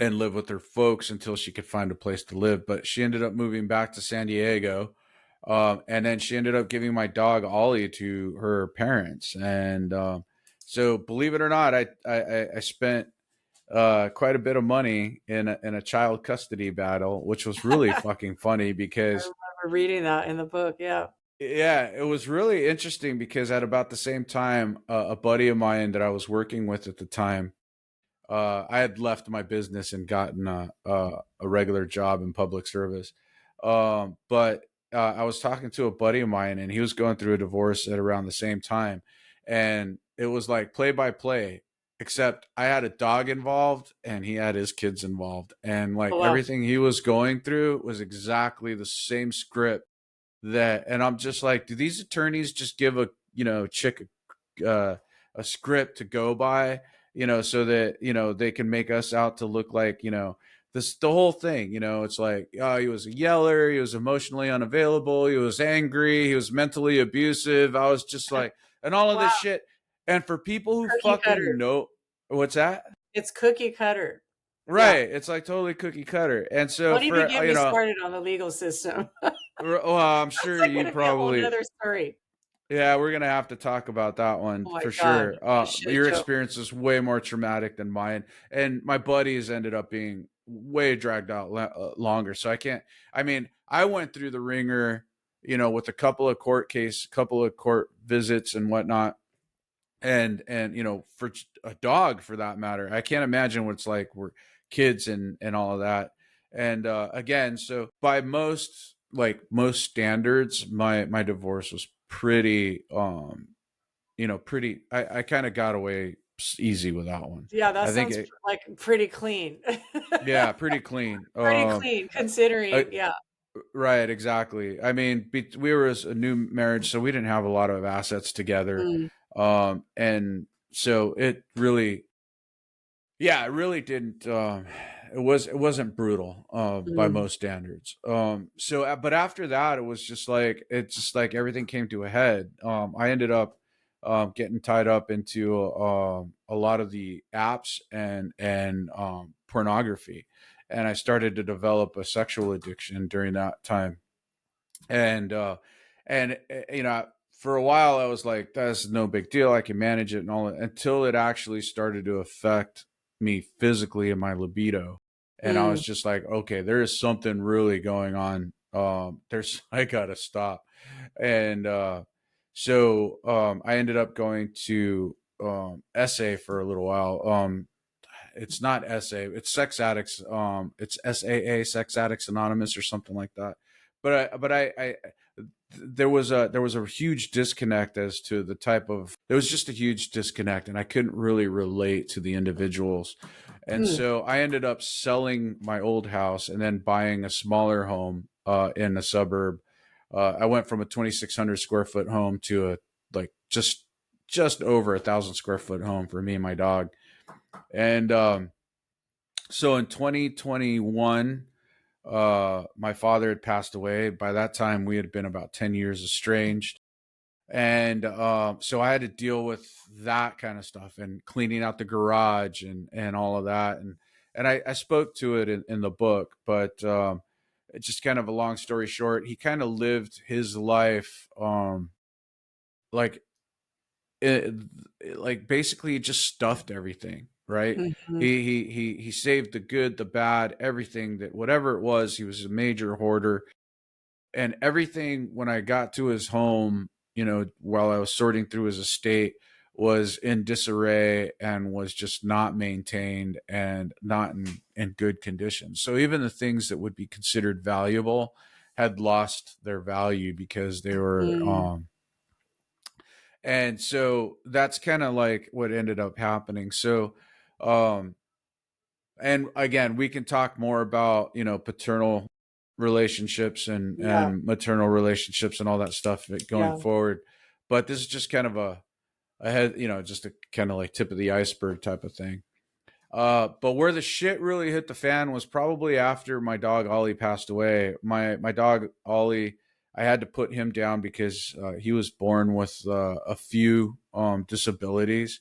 live with her folks until she could find a place to live. But she ended up moving back to San Diego. And then she ended up giving my dog Ollie to her parents. And so, believe it or not, I spent quite a bit of money in a child custody battle, which was really fucking funny I because remember reading that in the book. Yeah. yeah, it was really interesting because at about the same time, a buddy of mine that I was working with at the time, I had left my business and gotten a regular job in public service. But I was talking to a buddy of mine, and he was going through a divorce at around the same time, and it was like play by play. Except I had a dog involved, and he had his kids involved, and like Oh, wow. everything he was going through was exactly the same script that. And I'm just like, do these attorneys just give a chick a script to go by, so that they can make us out to look like this the whole thing. It's like, oh, he was a yeller, he was emotionally unavailable, he was angry, he was mentally abusive. I was just like, and all of Wow. this shit. And for people who Cookie fucking cutter. know what's that, It's cookie cutter. Yeah. right? It's like totally cookie cutter. And so Don't even for get me started on the legal system. well, I'm That's sure like you gonna be a whole probably. nother story. Yeah, we're gonna have to talk about that one Oh my for God. sure. A shit Your show. experience is way more traumatic than mine, and my buddies ended up being way dragged out longer. So I can't. I mean, I went through the ringer, with a couple of court visits and whatnot, and for a dog for that matter, I can't imagine what it's like. We're kids and all of that, and again, so by most standards, my divorce was pretty pretty. I kind of got away easy with that one. Yeah, that I think sounds it, like pretty clean. yeah, pretty clean. Pretty clean I, considering, yeah. right, exactly. I mean, we were a new marriage, so we didn't have a lot of assets together, Mm, and so it really, yeah, it really didn't. It wasn't brutal by mm, most standards. But after that, it's just like everything came to a head. I ended up getting tied up into a lot of the apps and pornography, and I started to develop a sexual addiction during that time. And for a while I was like, that's no big deal, I can manage it and all that, until it actually started to affect me physically and my libido. And I was mm, just like, okay, there is something really going on. There's I gotta stop. And I ended up going to SA for a little while. It's not SA, it's Sex Addicts. It's SAA, Sex Addicts Anonymous, or something like that. But I there was a huge disconnect as to the type of there was just a huge disconnect, and I couldn't really relate to the individuals. And mm, so I ended up selling my old house and then buying a smaller home in a suburb. I went from a 2,600 square foot home to a like just over 1,000 square foot home for me and my dog. And so in 2021, my father had passed away. By that time, we had been about 10 years estranged. And so I had to deal with that kind of stuff and cleaning out the garage and all of that. And I spoke to it in the book, but it's just kind of a long story short. He kind of lived his life like it, like basically just stuffed everything, right? mhm, He saved the good, the bad, everything, that whatever it was. He was a major hoarder, and everything when I got to his home, while I was sorting through his estate, was in disarray and was just not maintained and not in good condition. So even the things that would be considered valuable had lost their value because they were mm. and so that's kind of like what ended up happening. So um and again, we can talk more about paternal relationships and Yeah, maternal relationships and all that stuff going yeah. forward, but this is just kind of a head, just a kind of like tip of the iceberg type of thing. But where the shit really hit the fan was probably after my dog Ollie passed away. My dog Ollie, I had to put him down because he was born with a few disabilities,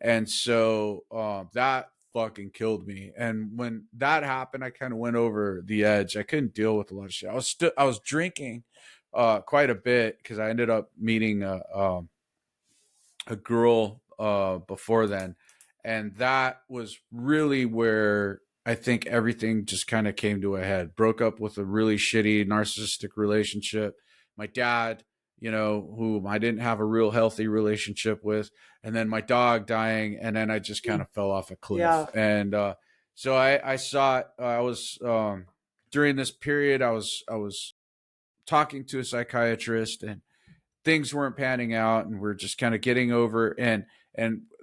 and so that fucking killed me. And when that happened, I kind of went over the edge. I couldn't deal with a lot of shit. I was drinking quite a bit because I ended up meeting a girl before then, and that was really where I think everything just kind of came to a head. Broke up with a really shitty narcissistic relationship. My dad, whom I didn't have a real healthy relationship with, and then my dog dying, and then I just kind Mm. of fell off a Yeah. cliff. And so I saw it. I was during this period. I was talking to a psychiatrist, and things weren't panning out, and we're just kind of getting over, and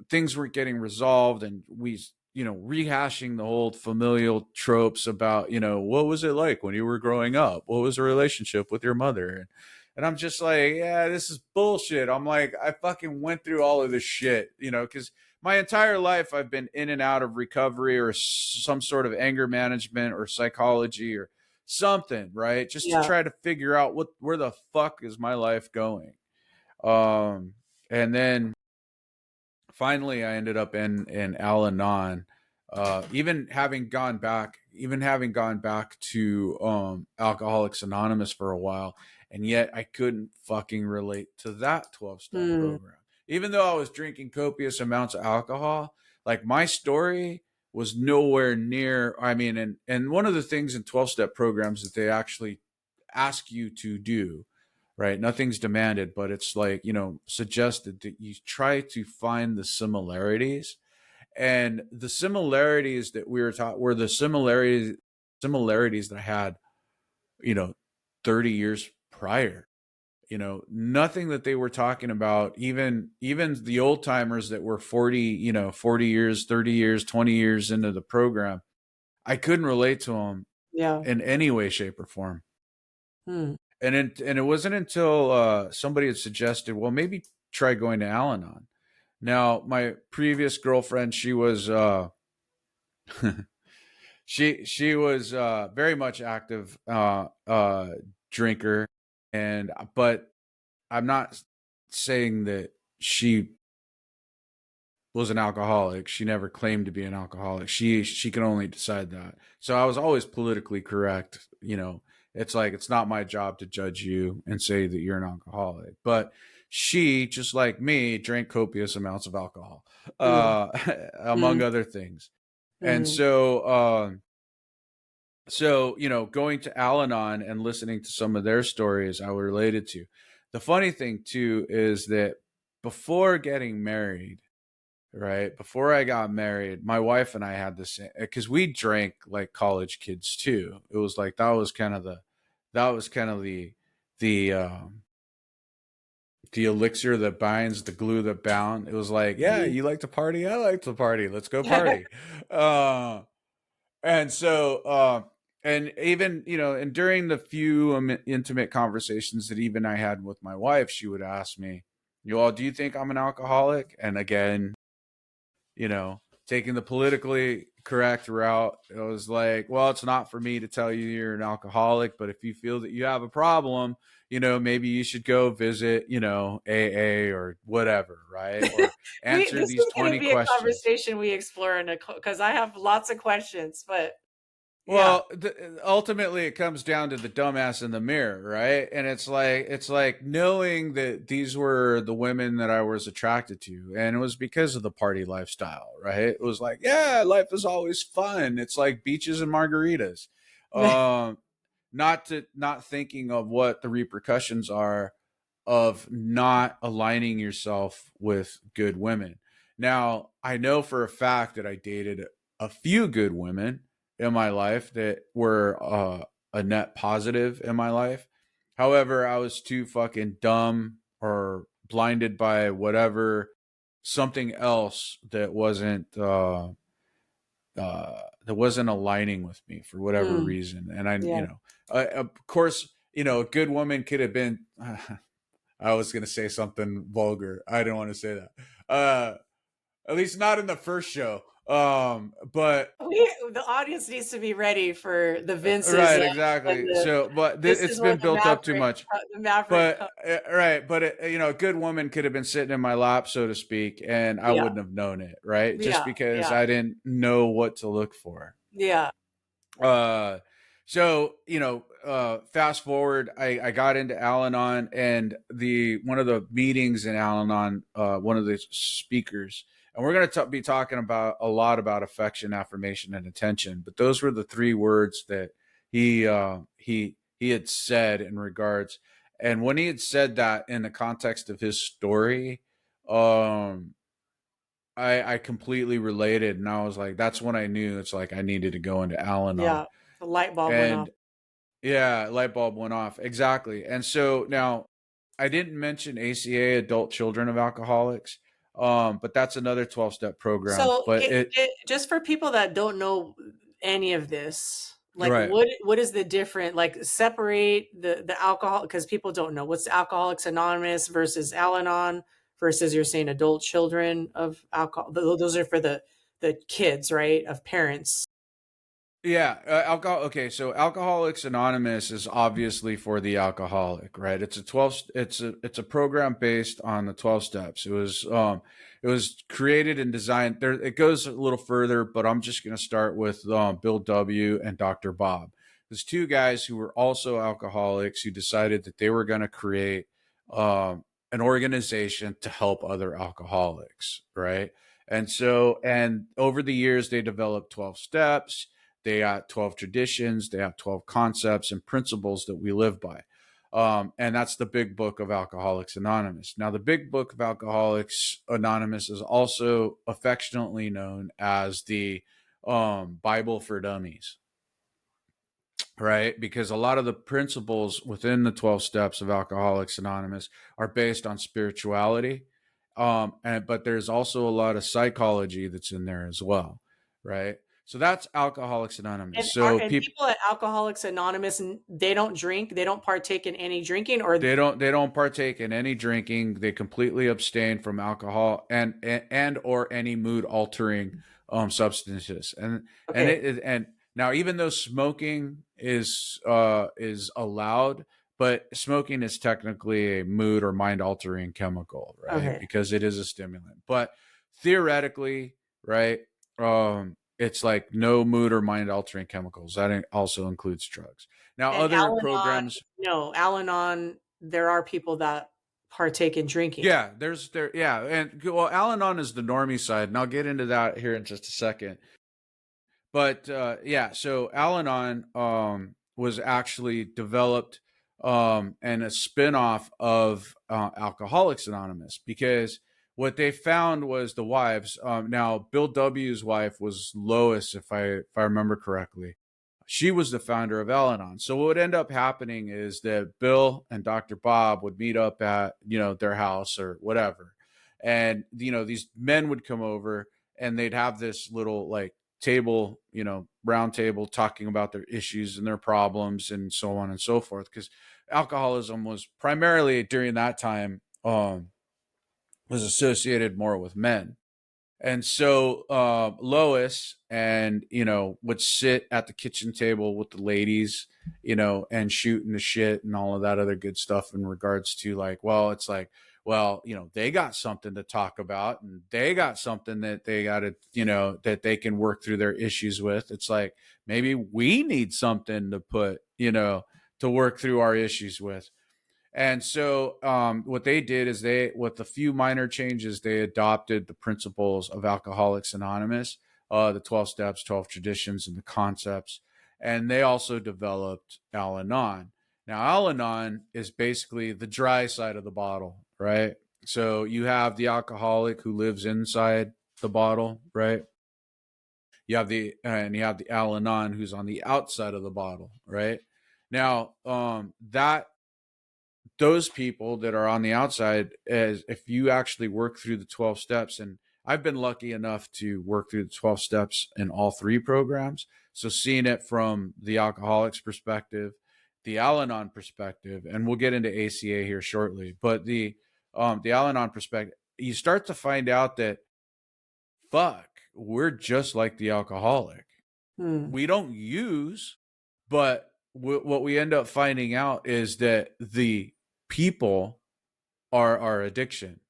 things weren't getting resolved, and we rehashing the old familial tropes about what was it like when you were growing up, what was the relationship with your mother, and I'm just like, yeah, this is bullshit. I'm like, I fucking went through all of this shit, because my entire life I've been in and out of recovery or some sort of anger management or psychology or something, right? Just to Yeah. try to figure out where the fuck is my life going. Um, and then finally I ended up in Al-Anon. Even having gone back to Alcoholics Anonymous for a while, and yet I couldn't fucking relate to that 12-step Mm. program. Even though I was drinking copious amounts of alcohol, like my story was nowhere near. I mean, and one of the things in 12-step programs that they actually ask you to do, right? Nothing's demanded, but it's like, suggested that you try to find the similarities. And the similarities that we were taught were the similarities that I had, you know, 30 years prior. Nothing that they were talking about, even the old timers that were 40, 40 years, 30 years, 20 years into the program, I couldn't relate to them Yeah. in any way, shape, or form. Mm. And it wasn't until somebody had suggested, well, maybe try going to Al-Anon. Now, my previous girlfriend, she was she was very much active drinker, and but I'm not saying that she was an alcoholic. She never claimed to be an alcoholic. She can only decide that. So I was always politically correct. It's like it's not my job to judge you and say that you're an alcoholic. But she, just like me, drank copious amounts of alcohol, Mm. among Mm. other things. And Mm. so going to Al-Anon and listening to some of their stories, I related to. The funny thing too is that before getting married, right before I got married, my wife and I had this, because we drank like college kids too. It was like that was kind of the the elixir that binds, the glue that bound. It was like, yeah, Mm. you like to party, I like to party, let's go party. uh and so and even and during the few intimate conversations that even I had with my wife, she would ask me, you all, do you think I'm an alcoholic? And again, taking the politically correct route, it was like, well, it's not for me to tell you you're an alcoholic, but if you feel that you have a problem, maybe you should go visit, AA or whatever, right? Or answer This these is going to 20 be a questions. conversation we explore in a because I have lots of questions, but yeah. Well, ultimately, it comes down to the dumbass in the mirror, right? And it's like knowing that these were the women that I was attracted to, and it was because of the party lifestyle, right? It was like, yeah, life is always fun. It's like beaches and margaritas. Um, not thinking of what the repercussions are of not aligning yourself with good women. Now, I know for a fact that I dated a few good women in my life that were a net positive in my life. However, I was too fucking dumb or blinded by whatever, something else that wasn't aligning with me for whatever Mm. reason. And I, Yeah. of course, a good woman could have been. I was gonna say something vulgar. I don't want to say that. At least not in the first show. But The audience needs to be ready for the Vinces right, and exactly. So, but this it's is where been built up too much. the Maverick But comes. right, but a good woman could have been sitting in my lap, so to speak, and I Yeah. wouldn't have known it, right? Just Yeah. because Yeah. I didn't know what to look for. Yeah. Uh, so fast forward, I got into Al-Anon, and the one of the meetings in Al-Anon, one of the speakers, and we're going to be talking about a lot about affection, affirmation, and attention. But those were the three words that he had said in regards. And when he had said that in the context of his story, um, I completely related, and I was like, that's when I knew it's like I needed to go into Al-Anon. Yeah, the light bulb went off. And yeah, light bulb went off. Exactly. And so now I didn't mention ACA, Adult Children of Alcoholics, but that's another 12-step program. So, But just for people that don't know any of this, like right. what is the different, like separate the alcohol, because people don't know what's Alcoholics Anonymous versus Al-Anon versus you're saying adult children of alcohol. Those are for the kids, right? Of parents. Yeah, alcohol. Okay, so Alcoholics Anonymous is obviously for the alcoholic, right? It's a 12. It's a program based on the 12 steps. It was created and designed. There, it goes a little further, but I'm just going to start with Bill W. and Dr. Bob. There's two guys who were also alcoholics who decided that they were going to create an organization to help other alcoholics, right? And so, and over the years, they developed 12 steps. They got 12 traditions, they have 12 concepts and principles that we live by. And that's the big book of Alcoholics Anonymous. Now, the big book of Alcoholics Anonymous is also affectionately known as the Bible for Dummies, right? Because a lot of the principles within the 12 steps of Alcoholics Anonymous are based on spirituality. But there's also a lot of psychology that's in there as well, right? So that's Alcoholics Anonymous. So And people people at Alcoholics Anonymous, they don't drink, they don't partake in any drinking, or they don't partake in any drinking. They completely abstain from alcohol and or any mood altering substances. And okay, and now even though smoking is allowed, but smoking is technically a mood or mind altering chemical, right? okay. Because it is a stimulant. But theoretically, right? It's like no mood or mind altering chemicals. That also includes drugs. Now, And other Al-Anon, programs, no, Al-Anon, there are people that partake in drinking. yeah, yeah, and well, Al-Anon is the normie side, and I'll get into that here in just a second. But yeah, so Al-Anon was actually developed and a spin-off of Alcoholics Anonymous because what they found was the wives. Now, Bill W.'s wife was Lois, if I remember correctly. She was the founder of Al-Anon. So what would end up happening is that Bill and Dr. Bob would meet up at their house or whatever, and these men would come over and they'd have this little like table, round table, talking about their issues and their problems and so on and so forth. Because alcoholism was primarily during that time was associated more with men. And so Lois and would sit at the kitchen table with the ladies, and shooting the shit and all of that other good stuff in regards to like, well, it's like, well, they got something to talk about and they got something that they got to, that they can work through their issues with. It's like maybe we need something to put, to work through our issues with. And so, what they did is with a few minor changes, they adopted the principles of Alcoholics Anonymous, the 12 steps, 12 traditions, and the concepts. And they also developed Al Anon. Now, Al Anon is basically the dry side of the bottle, right? So you have the alcoholic who lives inside the bottle, right? You have the Al Anon who's on the outside of the bottle, right? Now, that those people that are on the outside, as if you actually work through the 12 steps, and I've been lucky enough to work through the 12 steps in all three programs, so seeing it from the alcoholics perspective, the Al-Anon perspective, and we'll get into ACA here shortly, but the Al-Anon perspective, you start to find out that fuck, we're just like the alcoholic. Hmm. We don't use, but what we end up finding out is that the people are our addiction.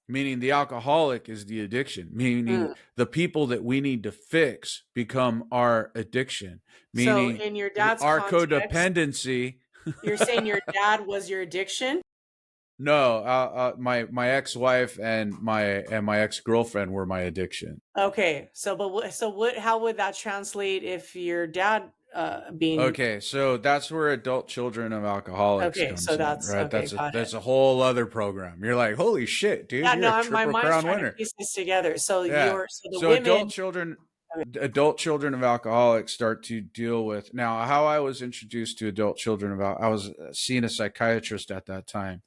meaning the alcoholic is the addiction, meaning Mm. the people that we need to fix become our addiction, So meaning in your dad's our context, codependency. you're saying your dad was your addiction? No, my ex-wife and my ex-girlfriend were my addiction. Okay. So but what how would that translate if your dad being Okay, so that's where adult children of alcoholics okay, so comes in, that's right? okay, That's a got it. that's a whole other program. You're like, holy shit, dude, Yeah, you're no, a my triple mind's crown trying to winner. piece this together. So Yeah. the So women adult children of alcoholics start to deal with now how I was introduced to adult children of I was seeing a psychiatrist at that time,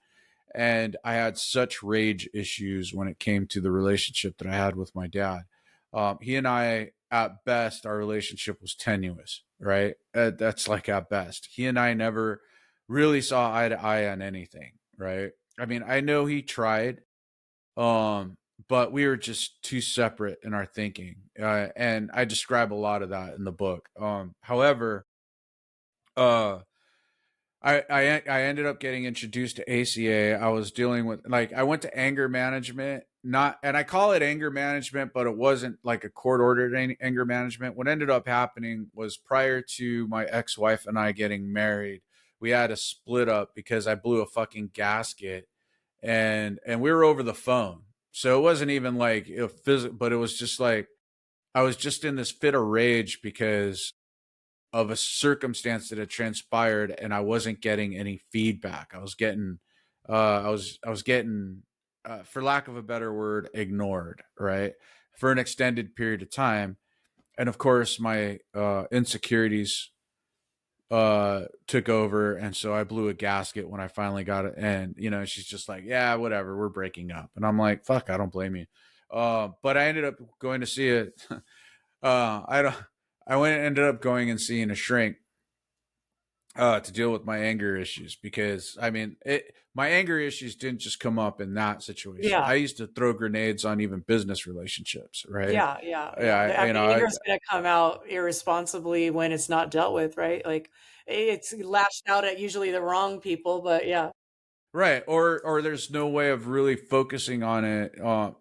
and I had such rage issues when it came to the relationship that I had with my dad. He and I, at best, our relationship was tenuous, right? That's like at best. He and I never really saw eye to eye on anything, right? I mean, I know he tried, um, but we were just too separate in our thinking, and I describe a lot of that in the book. However, uh, I ended up getting introduced to ACA. I was dealing with like I went to anger management, not and I call it anger management, but it wasn't like a court ordered anger management. What ended up happening was prior to my ex-wife and I getting married, we had a split up because I blew a fucking gasket, and we were over the phone. So it wasn't even like a physical, but it was just like I was just in this fit of rage because of a circumstance that had transpired, and I wasn't getting any feedback. I was getting I was getting for lack of a better word, ignored, right? For an extended period of time. And of course my insecurities took over, and so I blew a gasket when I finally got it. And she's just like, yeah, whatever, we're breaking up. And I'm like, fuck, I don't blame you. But I ended up going to see it. I don't I went ended up going and seeing a shrink to deal with my anger issues, because I mean my anger issues didn't just come up in that situation. yeah. I used to throw grenades on even business relationships, right? Yeah, yeah, Yeah, yeah. I mean, I, anger's gonna come out irresponsibly when it's not dealt with, right? Like it's lashed out at usually the wrong people, but yeah. right, or there's no way of really focusing on it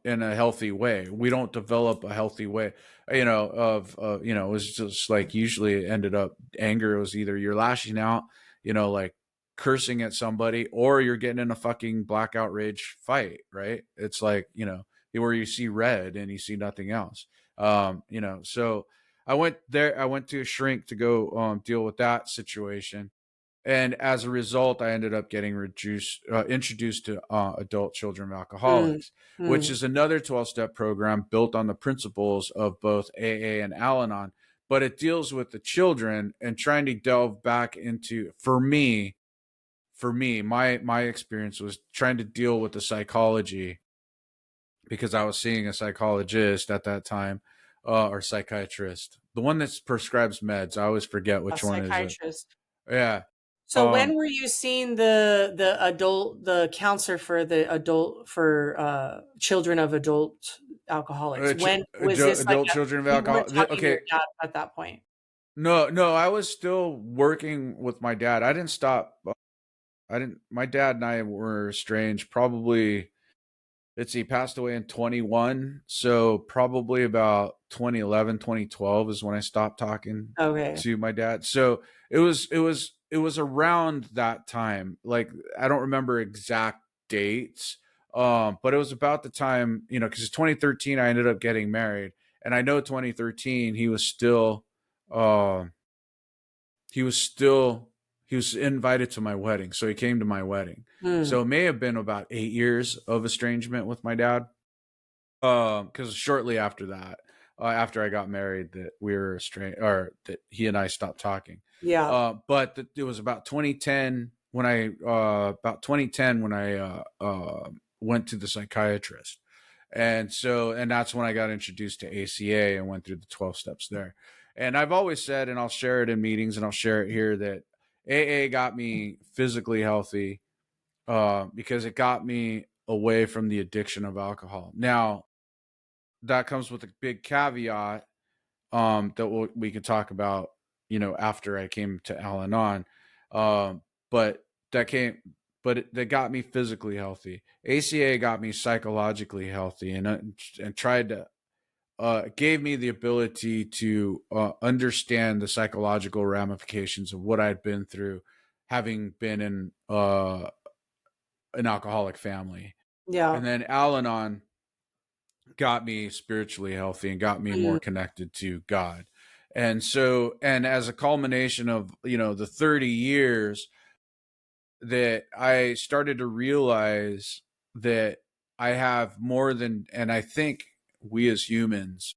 in a healthy way. We don't develop a healthy way, of it was just like usually it ended up anger. It was either you're lashing out, like cursing at somebody, or you're getting in a fucking blackout rage fight, right? It's like where you see red and you see nothing else. So I went there. I went to a shrink to go deal with that situation, and as a result I ended up getting introduced to adult children of Mm, alcoholics, which mm, is another 12-step program built on the principles of both AA and Al-Anon, but it deals with the children and trying to delve back into, for me, my experience was trying to deal with the psychology, because I was seeing a psychologist at that time, or psychiatrist, the one that prescribes meds. I always forget a which one is it. psychiatrist. Yeah. So um when were you seeing the counselor for the adult for children of adult alcoholics? When was this like adult a, children of you weren't alcohol. talking to your Okay, dad at that point? no, no, I was still working with my dad. I didn't stop. I didn't. My dad and I were estranged. Probably, let's see, he passed away in 21. So probably about 2011, 2012 is when I stopped talking Okay. to my dad. So it was around that time. Like I don't remember exact dates. But it was about the time, because 2013 I ended up getting married, and I know 2013 uh he was still he was invited to my wedding, so he came to my wedding. Mm, So it may have been about 8 years of estrangement with my dad. Because shortly after that, after I got married, that we were estranged, or that he and I stopped talking. yeah. But it was about 2010 when I went to the psychiatrist, and that's when I got introduced to ACA and went through the 12 steps there. And I've always said, and I'll share it in meetings and I'll share it here, that AA got me physically healthy, because it got me away from the addiction of alcohol. Now, that comes with a big caveat, that we could talk about, after I came to Al Anon. But that came. but that got me physically healthy. ACA got me psychologically healthy, and tried to gave me the ability to understand the psychological ramifications of what I'd been through, having been in an alcoholic family. Yeah. And then Al-Anon got me spiritually healthy and got me more Mm, connected to God. And so, and as a culmination of, the 30 years, that I started to realize that I have more than, and I think we as humans,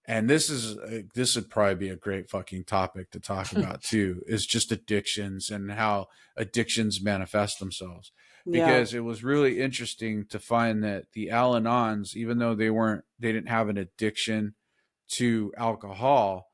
and this would probably be a great fucking topic to talk about too, is just addictions and how addictions manifest themselves. yeah. Because it was really interesting to find that the Al-Anons, even though they didn't have an addiction to alcohol,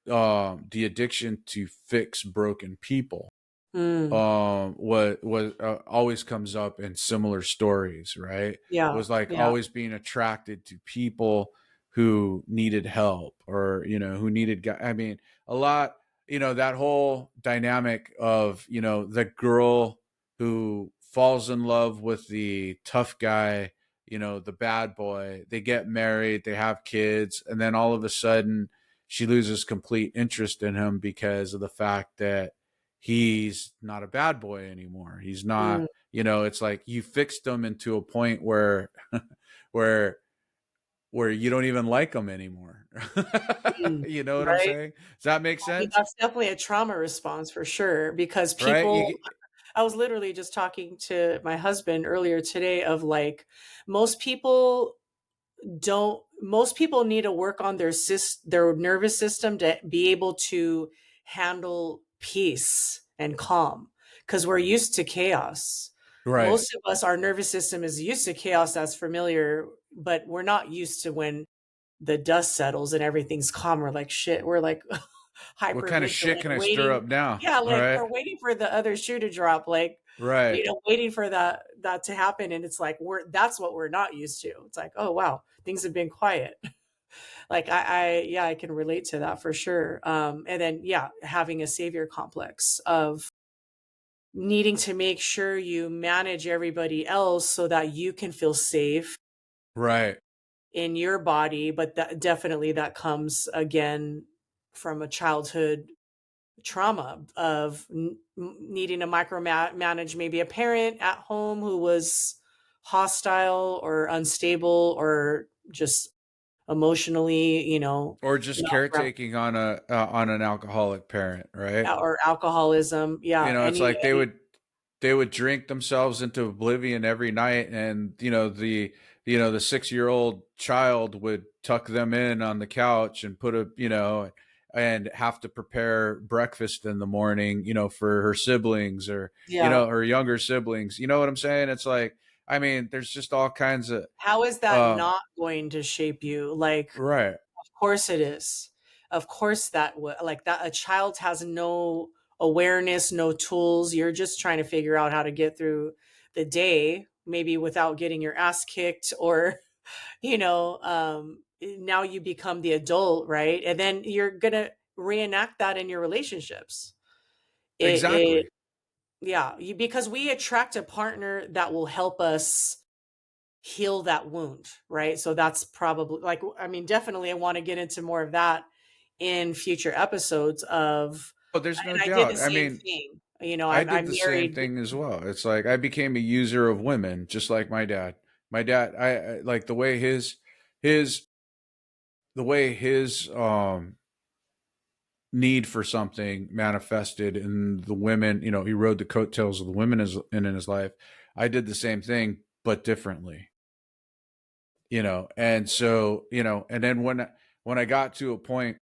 the addiction to fix broken people Mm, what always comes up in similar stories, right? yeah. Was like Yeah. always being attracted to people who needed help, or who needed I mean, a lot, that whole dynamic of, the girl who falls in love with the tough guy, the bad boy, they get married, they have kids, and then all of a sudden she loses complete interest in him because of the fact that he's not a bad boy anymore. He's not, Mm, it's like you fixed him into a point where where where you don't even like him anymore. mm. You know what I'm Right? saying? Does that make I mean, sense? that's definitely a trauma response for sure because Right? people I was literally just talking to my husband earlier today of like most people need to work on their nervous system to be able to handle peace and calm because we're used to chaos. Right. Most of us, our nervous system is used to chaos, that's familiar, but we're not used to when the dust settles and everything's calm. We're like, shit, we're like What kind of shit hypervigilant, can I stir waiting. up now? Yeah, All like right. we're waiting for the other shoe to drop, like, Right. waiting for that to happen. And it's like that's what we're not used to. It's like, oh wow, things have been quiet. Like yeah, I can relate to that for sure. And then yeah, having a savior complex of needing to make sure you manage everybody else so that you can feel safe Right. in your body, but that comes again from a childhood trauma of needing to micromanage maybe a parent at home who was hostile or unstable or just emotionally, Or just not caretaking on an alcoholic parent, right? or alcoholism. Yeah, It's any like they would drink themselves into oblivion every night, and the 6-year-old child would tuck them in on the couch and put and have to prepare breakfast in the morning, for her siblings, or yeah. her younger siblings. You know what I'm saying? It's like, I mean, there's just all kinds of How is that uh not going to shape you? Like, right. of course it is. Of course like that a child has no awareness, no tools. You're just trying to figure out how to get through the day, maybe without getting your ass kicked or, now you become the adult, right? And then you're going to reenact that in your relationships. It Exactly. yeah, because we attract a partner that will help us heal that wound, right? So that's probably like, I mean, definitely I want to get into more of that in future episodes of, Oh, there's no and I did the doubt. I same mean, thing. I did I'm the same married. thing as well. It's like I became a user of women, just like my dad. My dad, I like his the way his need for something manifested in the women. He rode the coattails of the women in his life. I did the same thing, but differently. And so and then when I got to a point,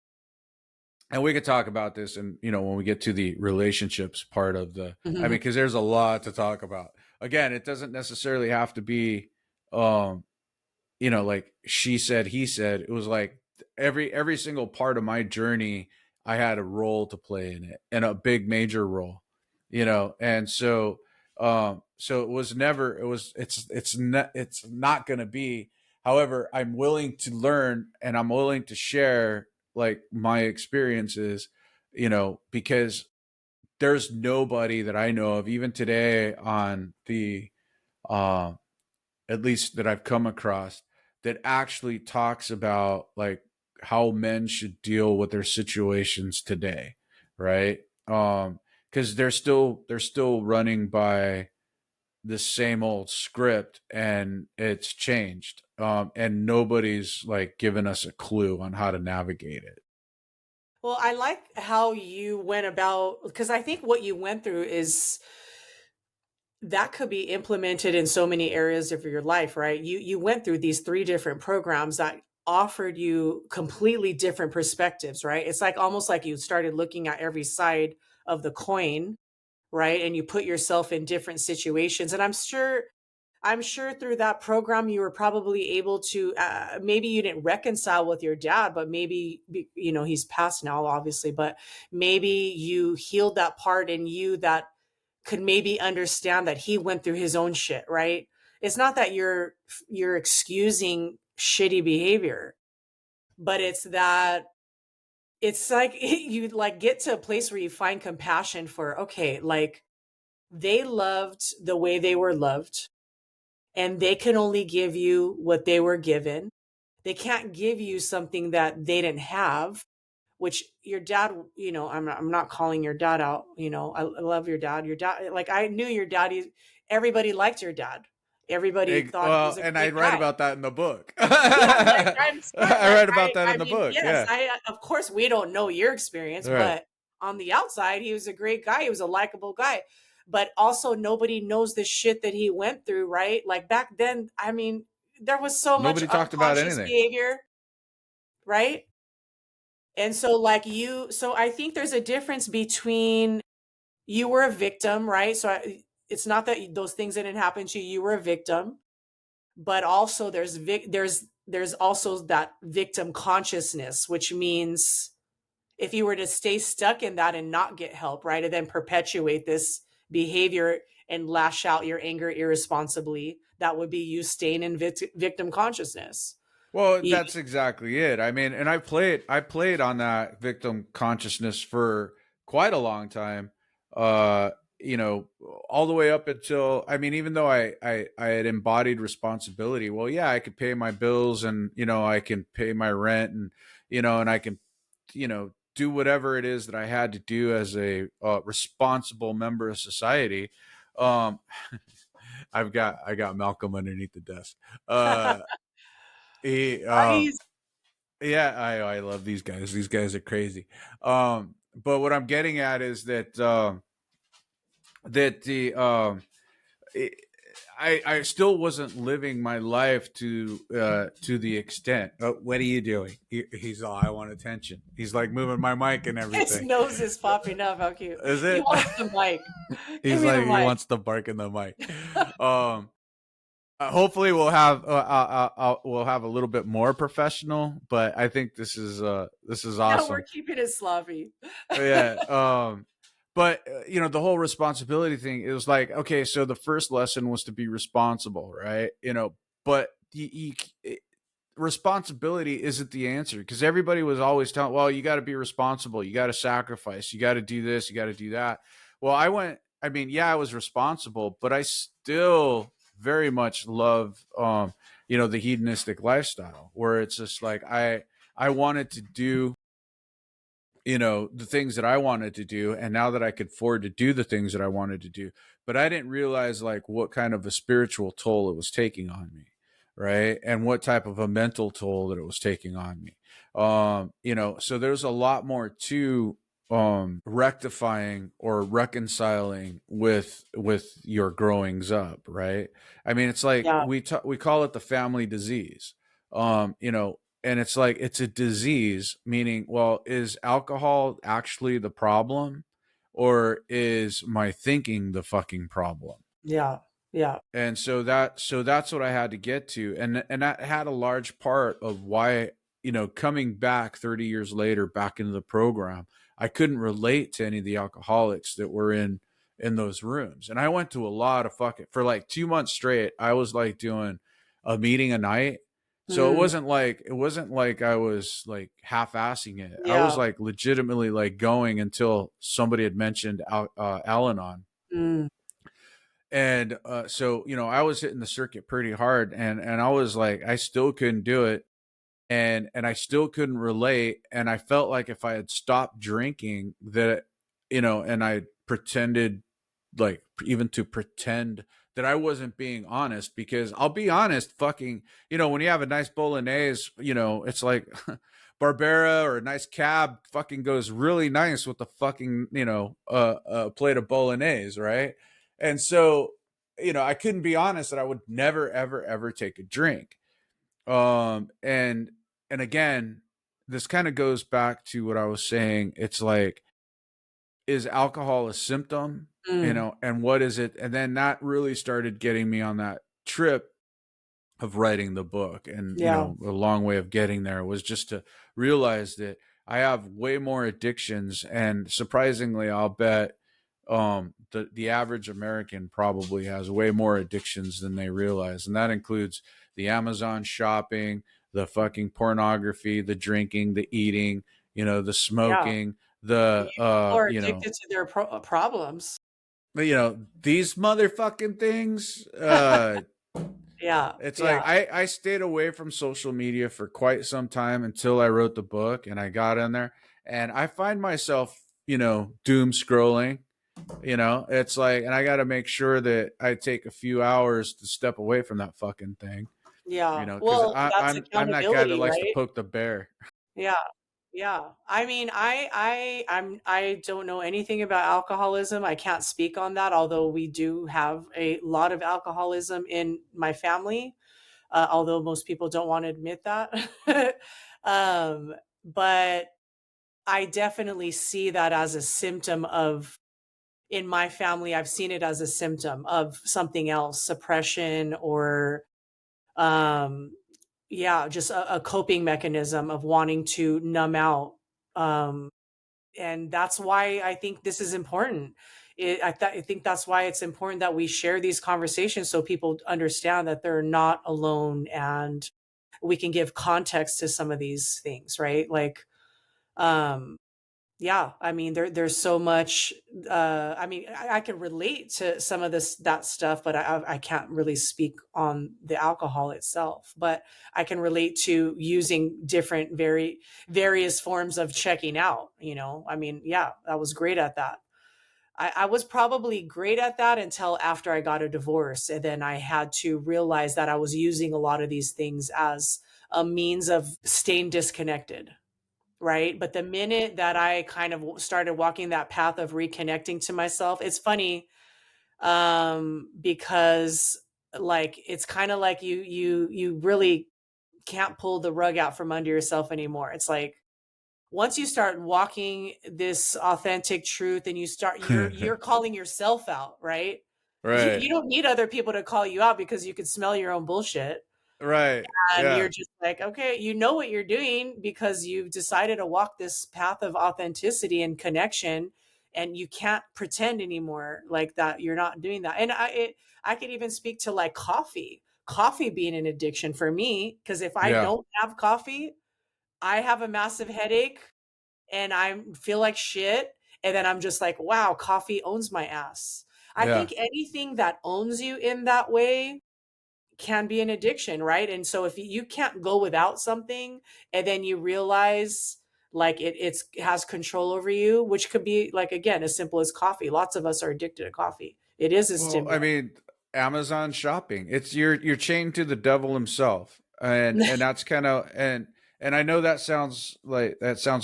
and we could talk about this, and when we get to the relationships part of I mean, Mhm. because there's a lot to talk about. Again, it doesn't necessarily have to be um like she said, he said. It was like every single part of my journey, I had a role to play in it, and a big major role. And so it was never, it's not going to be. However, I'm willing to learn, and I'm willing to share like my experiences, because there's nobody that I know of, even today, on the uh, at least that I've come across, that actually talks about like how men should deal with their situations today, right? Because they're still running by the same old script, and it's changed, and nobody's like given us a clue on how to navigate it. Well, I like how you went about, because I think what you went through is that could be implemented in so many areas of your life, right? You went through these three different programs that offered you completely different perspectives, right? It's like almost like you started looking at every side of the coin, right? And you put yourself in different situations. And I'm sure through that program you were probably able to, maybe you didn't reconcile with your dad, but maybe, he's passed now obviously, but maybe you healed that part in you that could maybe understand that he went through his own shit, right? It's not that you're excusing shitty behavior, but it's that it's like you like get to a place where you find compassion for, okay, like they loved the way they were loved, and they can only give you what they were given. They can't give you something that they didn't have, which your dad, I'm not calling your dad out. I love your dad. Your dad, like I knew your daddy, everybody liked your dad. Everybody thought he was Well, a and I great write guy. about that in the book. Yeah, like I'm smart. I Like write about that in I the mean, book. yes, Yeah. of course we don't know your experience, All right. but on the outside, he was a great guy. He was a likable guy. But also nobody knows the shit that he went through, right? Like back then, I mean, there was so much Nobody talked about unconscious anything. behavior, right? And so so I think there's a difference between you were a victim, right? It's not that those things didn't happen to you, you were a victim, but also there's also that victim consciousness, which means if you were to stay stuck in that and not get help, right, and then perpetuate this behavior and lash out your anger irresponsibly, that would be you staying in victim consciousness. Well, You- that's exactly it. I mean, and I played on that victim consciousness for quite a long time. Uh, you know, all the way up until, I mean, even though I had embodied responsibility, well, yeah, I could pay my bills, and I can pay my rent, and and I can do whatever it is that I had to do as a responsible member of society. Um, I got Malcolm underneath the desk. Uh, he He's Yeah, I love these guys. These guys are crazy. But what I'm getting at is that that the it, I still wasn't living my life to the extent. What are you doing? He's all, I want attention. He's like moving my mic and his everything. nose is popping up. How cute! Is He it? wants the mic. Give He's me the like, he mic. wants to bark in the mic. Um, hopefully we'll have a little bit more professional, but I think this is No, we're awesome. keeping it sloppy. Yeah. But the whole responsibility thing, it was like, okay, so the first lesson was to be responsible, right? But responsibility isn't the answer, because everybody was always telling, well, you got to be responsible, you got to sacrifice, you got to do this, you got to do that. Well, I mean, yeah, I was responsible, but I still very much love the hedonistic lifestyle, where it's just like I wanted to do the things that I wanted to do, and now that I could afford to do the things that I wanted to do, but I didn't realize like what kind of a spiritual toll it was taking on me, right? And what type of a mental toll that it was taking on me. So there's a lot more to rectifying or reconciling with your growings up, right? I mean, it's like Yeah, we call it the family disease. And it's like, it's a disease, meaning, well, is alcohol actually the problem, or is my thinking the fucking problem? yeah, yeah, And that's what I had to get to, and that had a large part of why, coming back 30 years later back into the program, I couldn't relate to any of the alcoholics that were in those rooms. And I went to a lot of fucking, for like 2 months straight, I was like doing a meeting a night, So Mm, it wasn't like I was like half-assing it. I was yeah. like legitimately like going until somebody had mentioned Al-Anon. Mm, And so, I was hitting the circuit pretty hard, and I was like, I still couldn't do it, and I still couldn't relate, and I felt like if I had stopped drinking that, and I pretended, like, even to pretend that I wasn't being honest, because I'll be honest, fucking, when you have a nice bolognese, it's like Barbera or a nice cab fucking goes really nice with the fucking, plate of bolognese, right? And so, I couldn't be honest that I would never, ever, ever take a drink. And again, this kind of goes back to what I was saying. It's like, is alcohol a symptom? mm, And what is it? And then that really started getting me on that trip of writing the book. And, yeah. a long way of getting there was just to realize that I have way more addictions. And surprisingly, I'll bet the average American probably has way more addictions than they realize. And that includes the Amazon shopping, the fucking pornography, the drinking, the eating, the Yeah. smoking, People the are addicted to their problems. these motherfucking things. Yeah. It's Yeah. like I stayed away from social media for quite some time until I wrote the book and I got in there, and I find myself, doom scrolling. It's like, and I got to make sure that I take a few hours to step away from that fucking thing. Yeah. Because Well, that's I'm that guy that accountability, likes to right? poke the bear. Yeah. Yeah. I mean, I don't know anything about alcoholism. I can't speak on that, although we do have a lot of alcoholism in my family, although most people don't want to admit that. um, but I definitely see that as a symptom of, in my family, I've seen it as a symptom of something else, suppression or um yeah, just a coping mechanism of wanting to numb out. Um and that's why I think this is important. I think that's why it's important that we share these conversations so people understand that they're not alone, and we can give context to some of these things, right? Like, um, yeah, I mean, there's so much. I mean, I can relate to some of that stuff, but I can't really speak on the alcohol itself. But I can relate to using different, various forms of checking out. I mean, yeah, I was great at that. I was probably great at that until after I got a divorce, and then I had to realize that I was using a lot of these things as a means of staying disconnected, right? But the minute that I kind of started walking that path of reconnecting to myself, it's funny, because like it's kind of like you really can't pull the rug out from under yourself anymore. It's like once you start walking this authentic truth and you're calling yourself out, right? You Right. don't need other people to call you out because you can smell your own bullshit, Right. and Yeah. you're just like, okay, you know what you're doing because you've decided to walk this path of authenticity and connection, and you can't pretend anymore like that you're not doing that. And I could even speak to like coffee being an addiction for me, because if I Yeah. don't have coffee, I have a massive headache and I feel like shit, and then I'm just like, wow, coffee owns my ass. I Yeah. think anything that owns you in that way can be an addiction, right? And so if you can't go without something, and then you realize like has control over you, which could be like, again, as simple as coffee. Lots of us are addicted to coffee. It is a Well, I stimulant. mean, Amazon shopping. It's you're chained to the devil himself. And that's kind of, and I know that sounds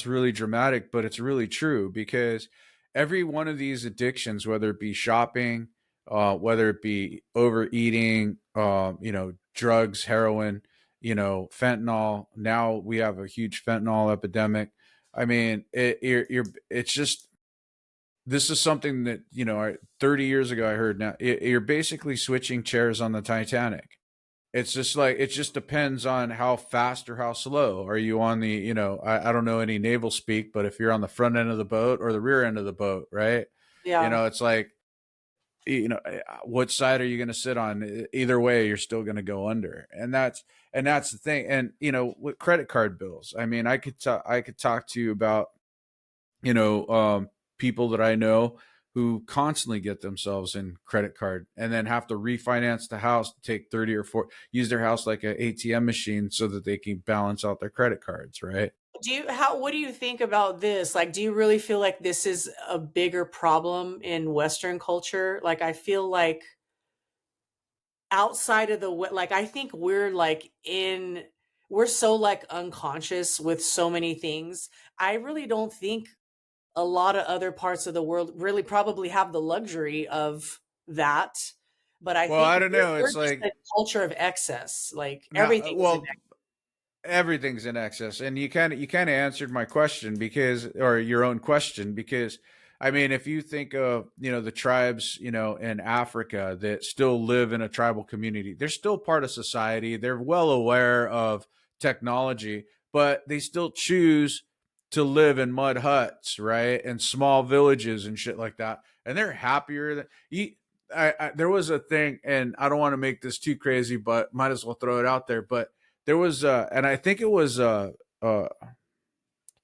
really dramatic, but it's really true, because every one of these addictions, whether it be shopping, whether it be overeating, drugs, heroin, fentanyl. Now we have a huge fentanyl epidemic. I mean, it's just, this is something that 30 years ago I heard. Now you're basically switching chairs on the Titanic. It's just like, it just depends on how fast or how slow are you on the, I don't know any naval speak, but if you're on the front end of the boat or the rear end of the boat, right? Yeah. It's like, what side are you going to sit on? Either way, you're still going to go under. And that's the thing. And with credit card bills, I mean, I could talk to you about you know people that I know who constantly get themselves in credit card and then have to refinance the house, take 30 or 40, use their house like an ATM machine so that they can balance out their credit cards, right? What do you think about this? Like, do you really feel like this is a bigger problem in Western culture? Like, I feel like outside of like, I think we're so like unconscious with so many things. I really don't think a lot of other parts of the world really probably have the luxury of that. But I Well, think I don't know. we're It's just like a culture of excess. Like now, everything is an well, everything's in excess, and you kind of answered my question, because or your own question, because I mean, if you think of the tribes in Africa that still live in a tribal community, they're still part of society, they're well aware of technology, but they still choose to live in mud huts, right, and small villages and shit like that, and they're happier than you. There was a thing, and I don't want to make this too crazy, but might as well throw it out there. But there was, and I think it was, uh,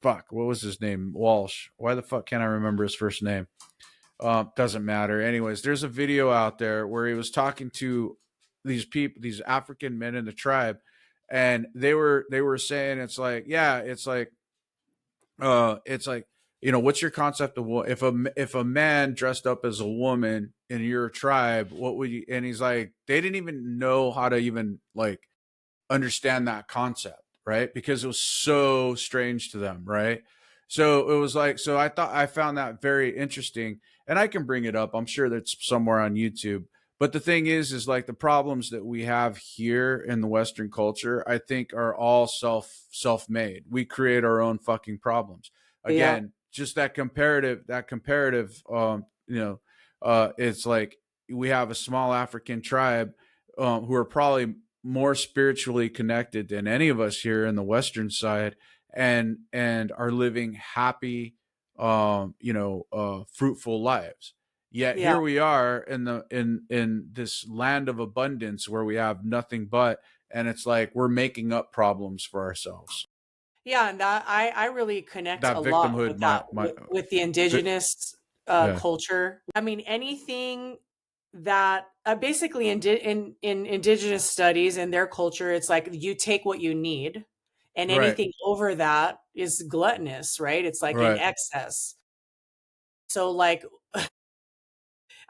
fuck, what was his name? Walsh. Why the fuck can't I remember his first name? Doesn't matter. Anyways, there's a video out there where he was talking to these people, these African men in the tribe, and they were saying, it's like, yeah, it's like, what's your concept of what if a man dressed up as a woman in your tribe, what would you? And he's like, they didn't even know how to even like understand that concept, right? Because it was so strange to them, right? So it was like, so I found that very interesting, and I can bring it up. I'm sure that's somewhere on YouTube. But the thing is like the problems that we have here in the Western culture, I think, are all self-made. We create our own fucking problems. yeah. Again, just that comparative, it's like we have a small African tribe, who are probably more spiritually connected than any of us here in the Western side, and are living happy, fruitful lives. Yet Yeah. here we are in this land of abundance where we have nothing but, and it's like we're making up problems for ourselves. Yeah, and that I really connect a That lot victimhood, with that, my with the vi- indigenous yeah, culture. I mean, anything that basically in indigenous studies and their culture, it's like you take what you need, and right, anything over that is gluttonous, right? It's like in right, excess. So like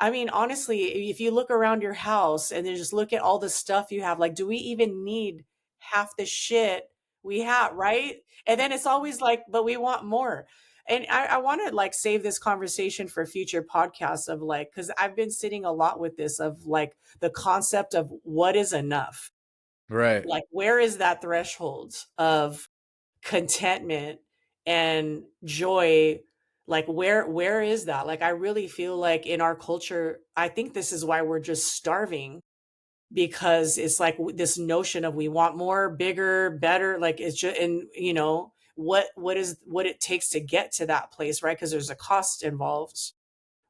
I mean, honestly, if you look around your house and then just look at all the stuff you have, like, do we even need half the shit we have, right? And then it's always like, but we want more. And I want to like save this conversation for future podcasts of like, because I've been sitting a lot with this of like the concept of what is enough. right. Like, where is that threshold of contentment and joy, like where is that? Like I really feel like in our culture, I think this is why we're just starving, because it's like this notion of we want more, bigger, better, like it's just, and what it takes to get to that place, right? Because there's a cost involved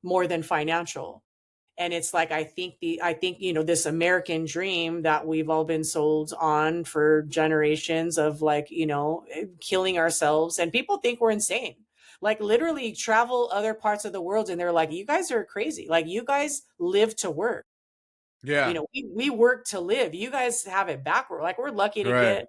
more than financial. And it's like I think this American dream that we've all been sold on for generations of like killing ourselves, and people think we're insane, like literally travel other parts of the world and they're like, you guys are crazy, like you guys live to work, Yeah, we work to live, you guys have it backward, like we're lucky to right, get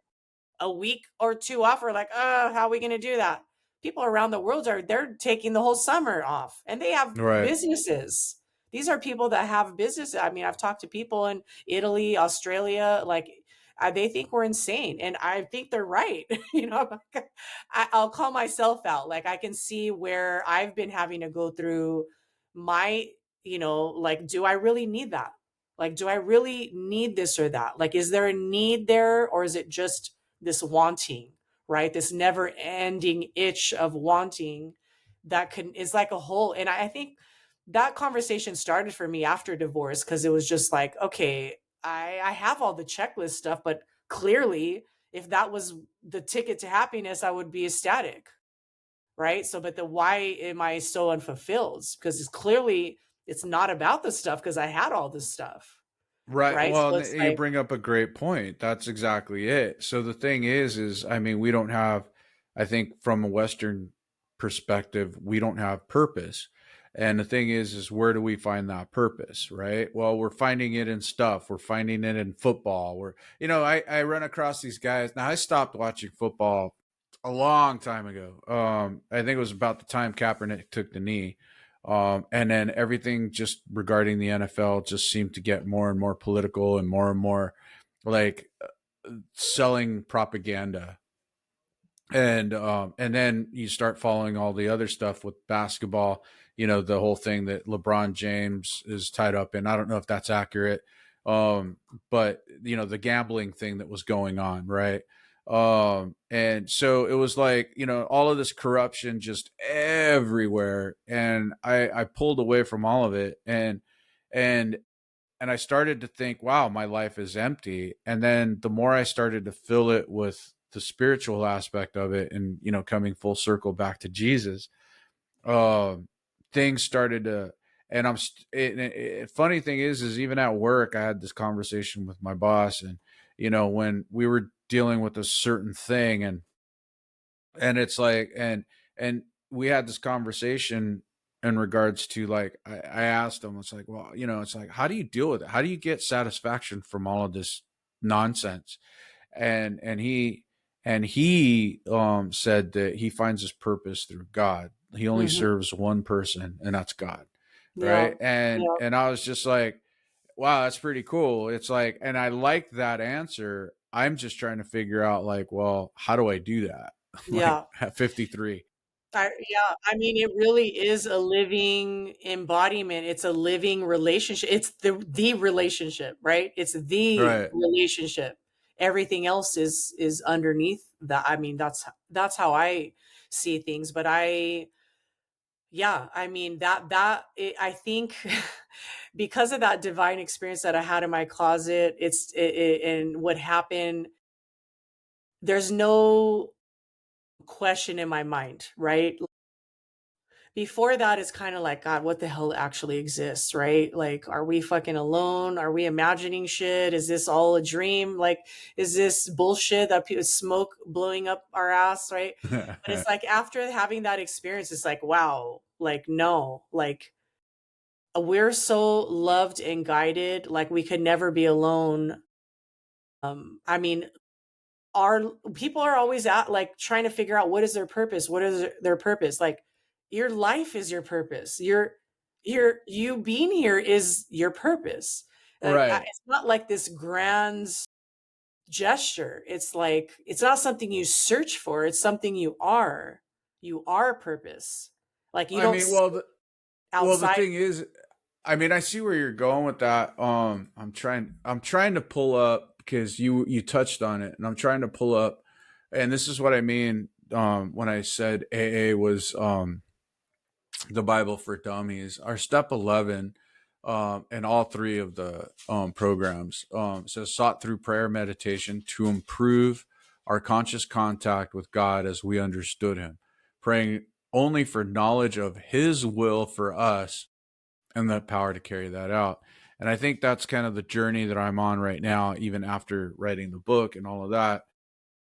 a week or two off. We're like, how are we going to do that? People around the world they're taking the whole summer off and they have right, businesses. These are people that have business. I mean, I've talked to people in Italy, Australia, like they think we're insane. And I think they're right. I'll call myself out. Like I can see where I've been having to go through my, like, do I really need that? Like, do I really need this or that? Like, is there a need there, or is it just this wanting, right? This never ending itch of wanting that can is like a hole. And I think that conversation started for me after divorce, because it was just like, okay, I have all the checklist stuff, but clearly if that was the ticket to happiness, I would be ecstatic, right? So, but the why am I so unfulfilled? Because it's clearly it's not about the stuff because I had all this stuff, Right. right? Well, So and it's you like, bring up a great point. That's exactly it. So the thing is, I mean, we don't have, I think from a Western perspective, we don't have purpose. And the thing is where do we find that purpose, right? Well, we're finding it in stuff. We're finding it in football. I run across these guys. Now, I stopped watching football a long time ago. I think it was about the time Kaepernick took the knee. And then everything just regarding the NFL just seemed to get more and more political and more like selling propaganda. And then you start following all the other stuff with basketball, the whole thing that LeBron James is tied up in. I don't know if that's accurate. But the gambling thing that was going on, right? And so it was like, all of this corruption just everywhere. And I pulled away from all of it, and and I started to think, wow, my life is empty. And then the more I started to fill it with the spiritual aspect of it, and coming full circle back to Jesus, um, things started to. And funny thing is even at work, I had this conversation with my boss, and when we were dealing with a certain thing, and it's like, and we had this conversation in regards to, like, I asked him, it's like, well, it's like, how do you deal with it? How do you get satisfaction from all of this nonsense? And he said that he finds his purpose through God. He only mhm, serves one person, and that's God. yeah, Right. and yeah, and I was just like, wow, that's pretty cool. It's like, and I like that answer. I'm just trying to figure out, like, well, how do I do that? Like yeah. at 53. Yeah, I mean, it really is a living embodiment. It's a living relationship. It's the relationship, right? It's the Right. relationship. Everything else is underneath that. I mean, that's how I see things. But yeah, I mean I think because of that divine experience that I had in my closet, and what happened. There's no question in my mind, right? Before that, it's kind of like, God, what the hell actually exists, right? Like, are we fucking alone? Are we imagining shit? Is this all a dream? Like, is this bullshit that people smoke blowing up our ass, right? But it's like after having that experience, it's like, wow, like, no, like, we're so loved and guided, like, we could never be alone. I mean, our people are always at like trying to figure out what is their purpose, what is their purpose. Like, your life is your purpose, you being here is your purpose. Like, Right. it's not like this grand gesture. It's like it's not something you search for, it's something you are purpose. Like, you I don't mean, seek well, the outside. thing is, I mean, I see where you're going with that. I'm trying to pull up, because you touched on it, and I'm trying to pull up, and this is what I mean when I said AA was the Bible for Dummies. Our step 11, and all three of the programs, says, sought through prayer meditation to improve our conscious contact with God as we understood Him, praying only for knowledge of His will for us and the power to carry that out. And I think that's kind of the journey that I'm on right now, even after writing the book and all of that,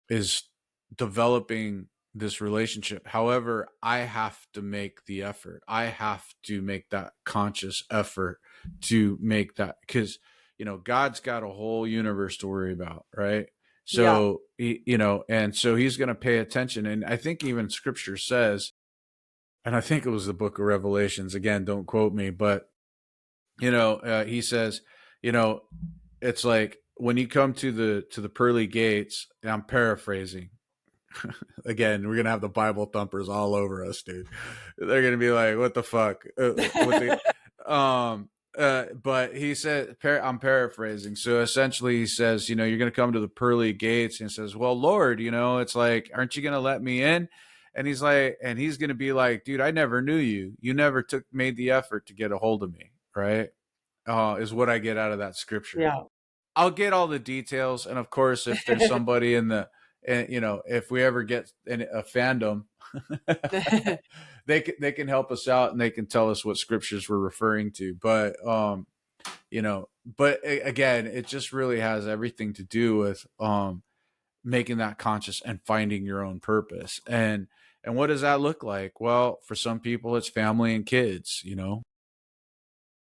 is developing this relationship. However, I have to make the effort. I have to make that conscious effort to make that, because God's got a whole universe to worry about, right? Yeah, So and so He's going to pay attention. And I think even Scripture says, and I think it was the Book of Revelations. Again, don't quote me, but He says, you know, it's like when you come to the pearly gates. And I'm paraphrasing, again, we're gonna have the Bible thumpers all over us, dude. They're gonna be like, "What the fuck?" What the But he said, I'm paraphrasing. So essentially, he says, you're gonna come to the pearly gates, and he says, "Well, Lord, it's like, aren't you gonna let me in?" And he's like, and he's gonna be like, "Dude, I never knew you. You never made the effort to get a hold of me, right?" Is what I get out of that scripture. yeah, I'll get all the details, and of course, if there's somebody in the And if we ever get in a fandom, they can help us out, and they can tell us what scriptures we're referring to. But again, it just really has everything to do with making that conscious and finding your own purpose. And what does that look like? Well, for some people it's family and kids.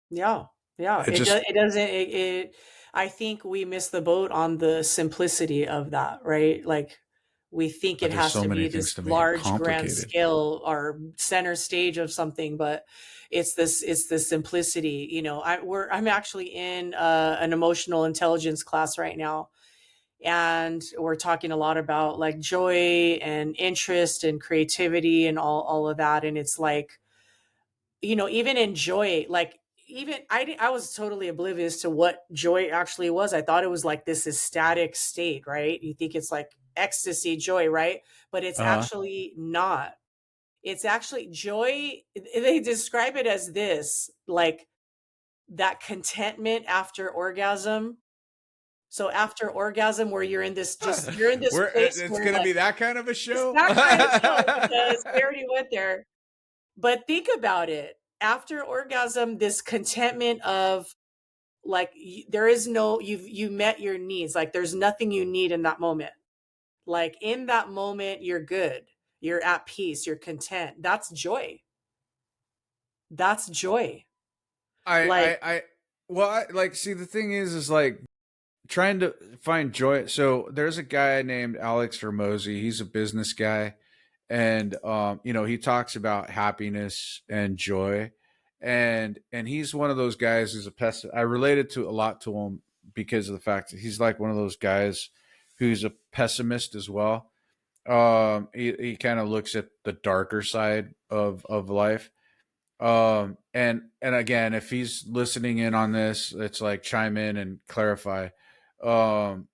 Yeah, yeah. It just It doesn't. I think we miss the boat on the simplicity of that, right? Like we think it There's has so to many be things this to make it large, grand complicated. scale or center stage of something, but it's this. It's the simplicity. I'm actually in an emotional intelligence class right now, and we're talking a lot about like joy and interest and creativity and all of that, and it's like even enjoy, like even I was totally oblivious to what joy actually was. I thought it was like this ecstatic state, right? You think it's like ecstasy, joy, right? But it's Uh-huh. actually not. It's actually joy. They describe it as this, like that contentment after orgasm. So after orgasm, where you're in this place It's where gonna like be that kind of a it's show. that kind of show because we already went there. But think about it. After orgasm, this contentment of like there is no you met your needs. Like there's nothing you need in that moment. Like in that moment, you're good. You're at peace. You're content. That's joy. That's joy. I Like I I well, like, see, the thing is like trying to find joy. So there's a guy named Alex Hermosi. He's a business guy, and he talks about happiness and joy, and he's one of those guys who's a pessimist. I related to a lot to him because of the fact that he's like one of those guys who's a pessimist as well. He kind of looks at the darker side of life. And again, if he's listening in on this, it's like chime in and clarify. Um,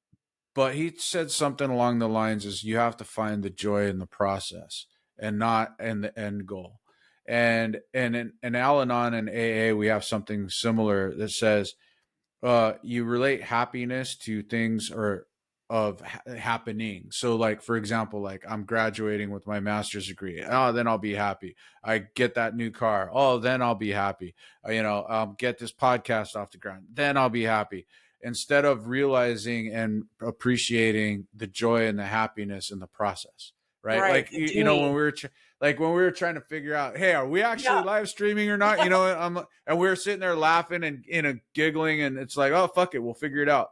but he said something along the lines is you have to find the joy in the process and not in the end goal. And in Al-Anon and AA, we have something similar that says you relate happiness to things or of happening. So like, for example, like I'm graduating with my master's degree, oh, then I'll be happy. I get that new car, oh, then I'll be happy. Get this podcast off the ground, then I'll be happy. Instead of realizing and appreciating the joy and the happiness in the process, right? right, Like the when doing. we were like when we were trying to figure out, hey, are we actually Yeah. live streaming or not? And we were sitting there laughing and giggling, and it's like, oh, fuck it, we'll figure it out.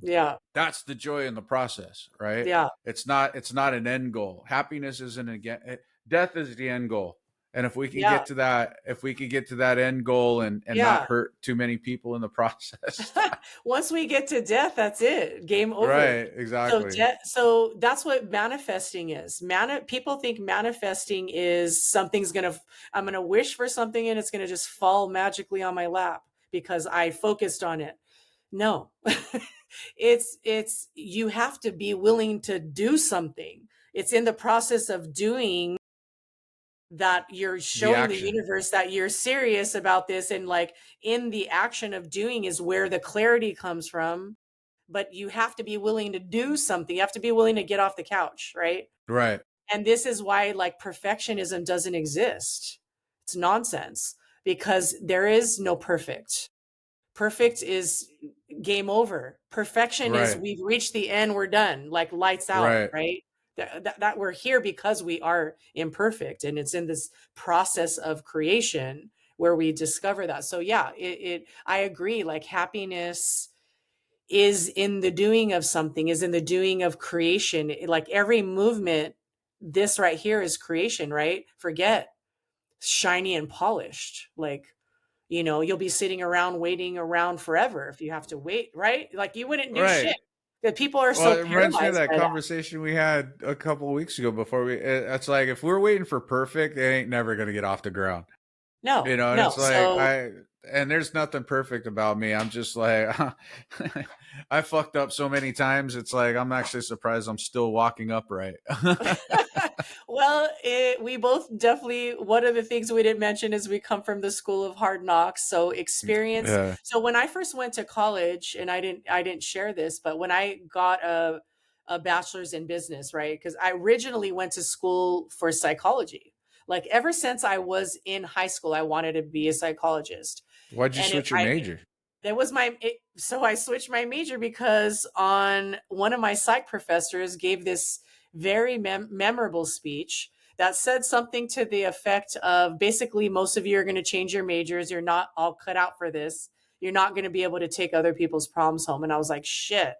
Yeah. That's the joy in the process, right? Yeah. It's not an end goal. Happiness isn't again. Death is the end goal. And Yeah. if we could get to that end goal and not Yeah. hurt too many people in the process. Once we get to death, that's it. Game over. Right, exactly. So that's what manifesting is. People think manifesting is I'm gonna wish for something and it's gonna just fall magically on my lap because I focused on it. No. It's you have to be willing to do something. It's in the process of doing that you're The showing the action. universe that you're serious about this, and like in the action of doing is where the clarity comes from. But you have to be willing to do something. You have to be willing to get off the couch, right? Right. And this is why like perfectionism doesn't exist. It's nonsense because there is no perfect. Perfect is game over. Perfection is Right. we've reached the end, we're done, like lights out, Right. right? That we're here because we are imperfect, and it's in this process of creation where we discover that. So yeah, I agree. Like happiness is in the doing of something, is in the doing of creation. Like every movement, this right here is creation, right? Forget shiny and polished. Like you'll be sitting around waiting around forever if you have to wait, right? Like you wouldn't do shit. Right. That people are Well, so it reminds me of paralyzed that by that. conversation we had a couple of weeks ago before we. It's like if we're waiting for perfect, it ain't never gonna get off the ground. No, And no. it's like So and there's nothing perfect about me. I'm just like I fucked up so many times. It's like I'm actually surprised I'm still walking upright. well, we both definitely, one of the things we didn't mention is we come from the school of hard knocks. So experience. Yeah. So when I first went to college, and I didn't share this, but when I got a bachelor's in business, right? Because I originally went to school for psychology. Like ever since I was in high school, I wanted to be a psychologist. Why'd you And it, switch your I major? that was so I switched my major because on one of my psych professors gave this very memorable speech that said something to the effect of basically most of you are going to change your majors, you're not all cut out for this, you're not going to be able to take other people's problems home. And I was like, shit.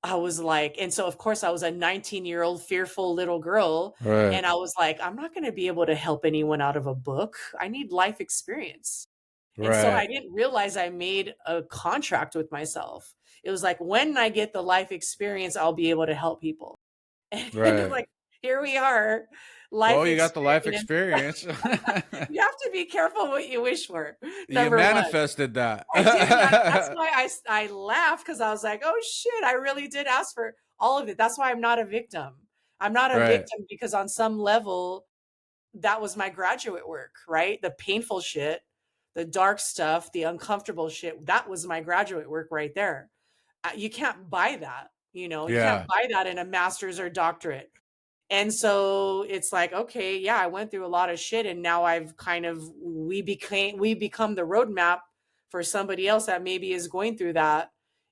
I was like, and so of course I was a 19-year-old fearful little girl, Right, and I was like, I'm not going to be able to help anyone out of a book. I need life experience. And so right, I didn't realize I made a contract with myself. It was like, when I get the life experience, I'll be able to help people. And right. like, here we are, Well, life you got the life experience. experience. You have to be careful what you wish for. You Number one, manifested that. I did. That's why I laughed because I was like, oh shit, I really did ask for all of it. That's why I'm not a victim. I'm not a Right. victim because on some level, that was my graduate work, right? The painful shit, the dark stuff, the uncomfortable shit. That was my graduate work right there. You can't buy that. You can't Yeah. buy that in a master's or doctorate. And so it's like, okay, yeah, I went through a lot of shit, and now I've kind of we become the roadmap for somebody else that maybe is going through that.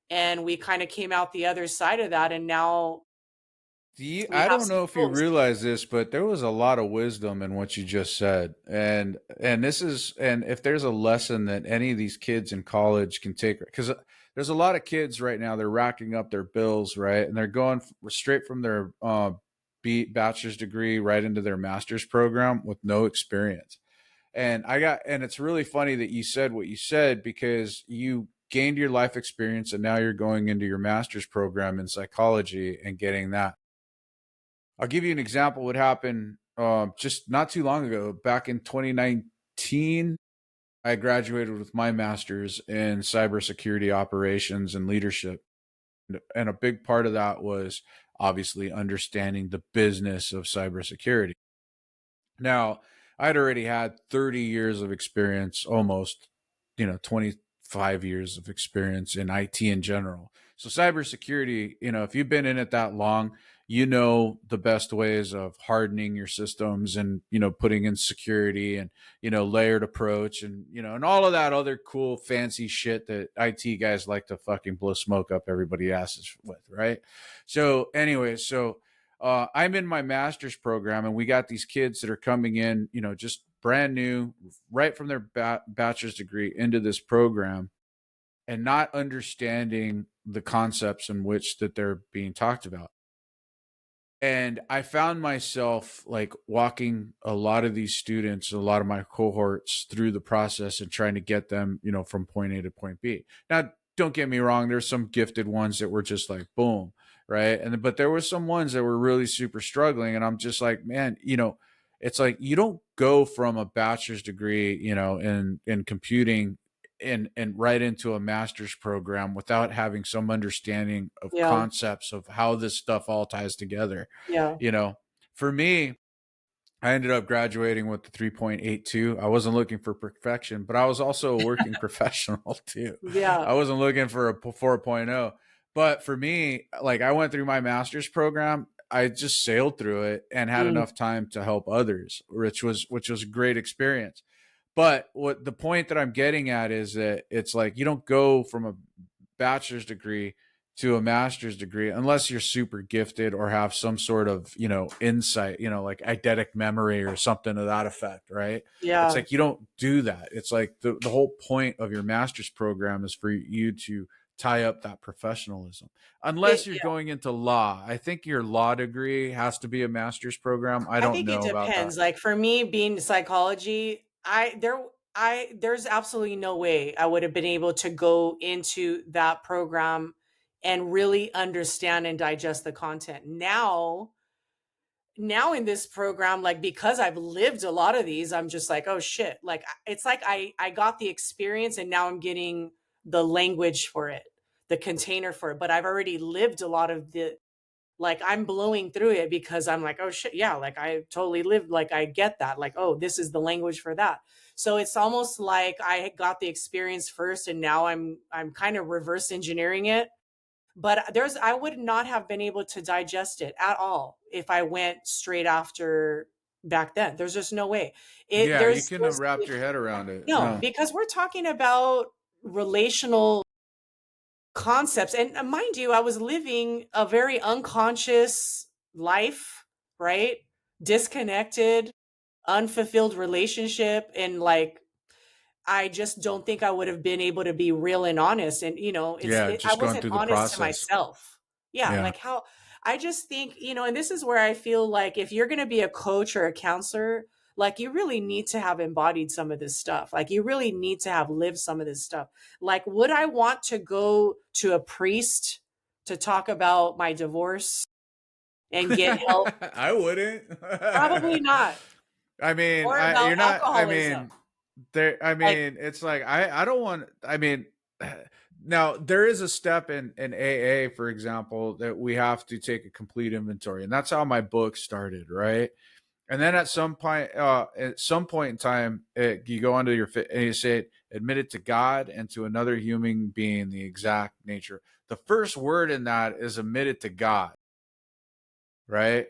And we kind of came out the other side of that, and now we I have don't some know if you tools. realize this, but there was a lot of wisdom in what you just said. And this is, and if there's a lesson that any of these kids in college can take, because there's a lot of kids right now, they're racking up their bills, right? And they're going straight from their bachelor's degree right into their master's program with no experience. And it's really funny that you said what you said, because you gained your life experience and now you're going into your master's program in psychology and getting that. I'll give you an example. What happened just not too long ago, back in 2019. I graduated with my master's in cybersecurity operations and leadership. And a big part of that was obviously understanding the business of cybersecurity. Now, I'd already had 30 years of experience, almost, 25 years of experience in IT in general. So, cybersecurity, if you've been in it that long, you know the best ways of hardening your systems and, putting in security and, layered approach and, and all of that other cool, fancy shit that IT guys like to fucking blow smoke up everybody's asses with, right? So, anyway, I'm in my master's program, and we got these kids that are coming in, just brand new, right from their bachelor's degree into this program, and not understanding the concepts in which that they're being talked about. And I found myself like walking a lot of these students, a lot of my cohorts through the process and trying to get them, from point A to point B. Now, don't get me wrong, there's some gifted ones that were just like boom, right? But there were some ones that were really super struggling, and I'm just like, man, it's like you don't go from a bachelor's degree, in computing and right into a master's program without having some understanding of Yeah. concepts of how this stuff all ties together. Yeah. you know for me, I ended up graduating with the 3.82. I wasn't looking for perfection, but I was also a working professional too. Yeah. I wasn't looking for a 4.0. But for me, like, I went through my master's program, I just sailed through it and had Mm, enough time to help others, which was a great experience. But what the point that I'm getting at is that it's like you don't go from a bachelor's degree to a master's degree unless you're super gifted or have some sort of, insight, like eidetic memory or something to that effect, right? It's yeah. like you don't do that. It's like the whole point of your master's program is for you to tie up that professionalism. Unless you're Yeah. going into law. I think your law degree has to be a master's program. I I don't think it know about that. depends. Like for me being psychology, there's absolutely no way I would have been able to go into that program and really understand and digest the content. Now in this program, like because I've lived a lot of these, I'm just like, oh shit. Like it's like I got the experience and now I'm getting the language for it, the container for it. But I've already lived a lot of the like I'm blowing through it because I'm like, oh shit, yeah, like I totally lived, like I get that, like, oh, this is the language for that. So it's almost like I got the experience first and now I'm kind of reverse engineering it But I would not have been able to digest it at all if I went straight after back then. There's just no way. It Yeah, you there's couldn't have wrapped your head around it. no, No. because we're talking about relational concepts. And mind you, I was living a very unconscious life, right? Disconnected, unfulfilled relationship. And like, I just don't think I would have been able to be real and honest. And, Yeah, I just going wasn't through the honest to process. myself. Yeah. Yeah. Like how I just think, and this is where I feel like if you're going to be a coach or a counselor, like you really need to have embodied some of this stuff. Like you really need to have lived some of this stuff. Like, would I want to go to a priest to talk about my divorce and get help? I wouldn't. Probably not. I mean, Or about you're not. I alcoholism. mean, there. I Like, mean, it's like I don't want. I mean, now there is a step in AA, for example, that we have to take a complete inventory, and that's how my book started, right? And then at some point in time, you go onto your and you say, admit it to God and to another human being, the exact nature. The first word in that is admit it to God, right?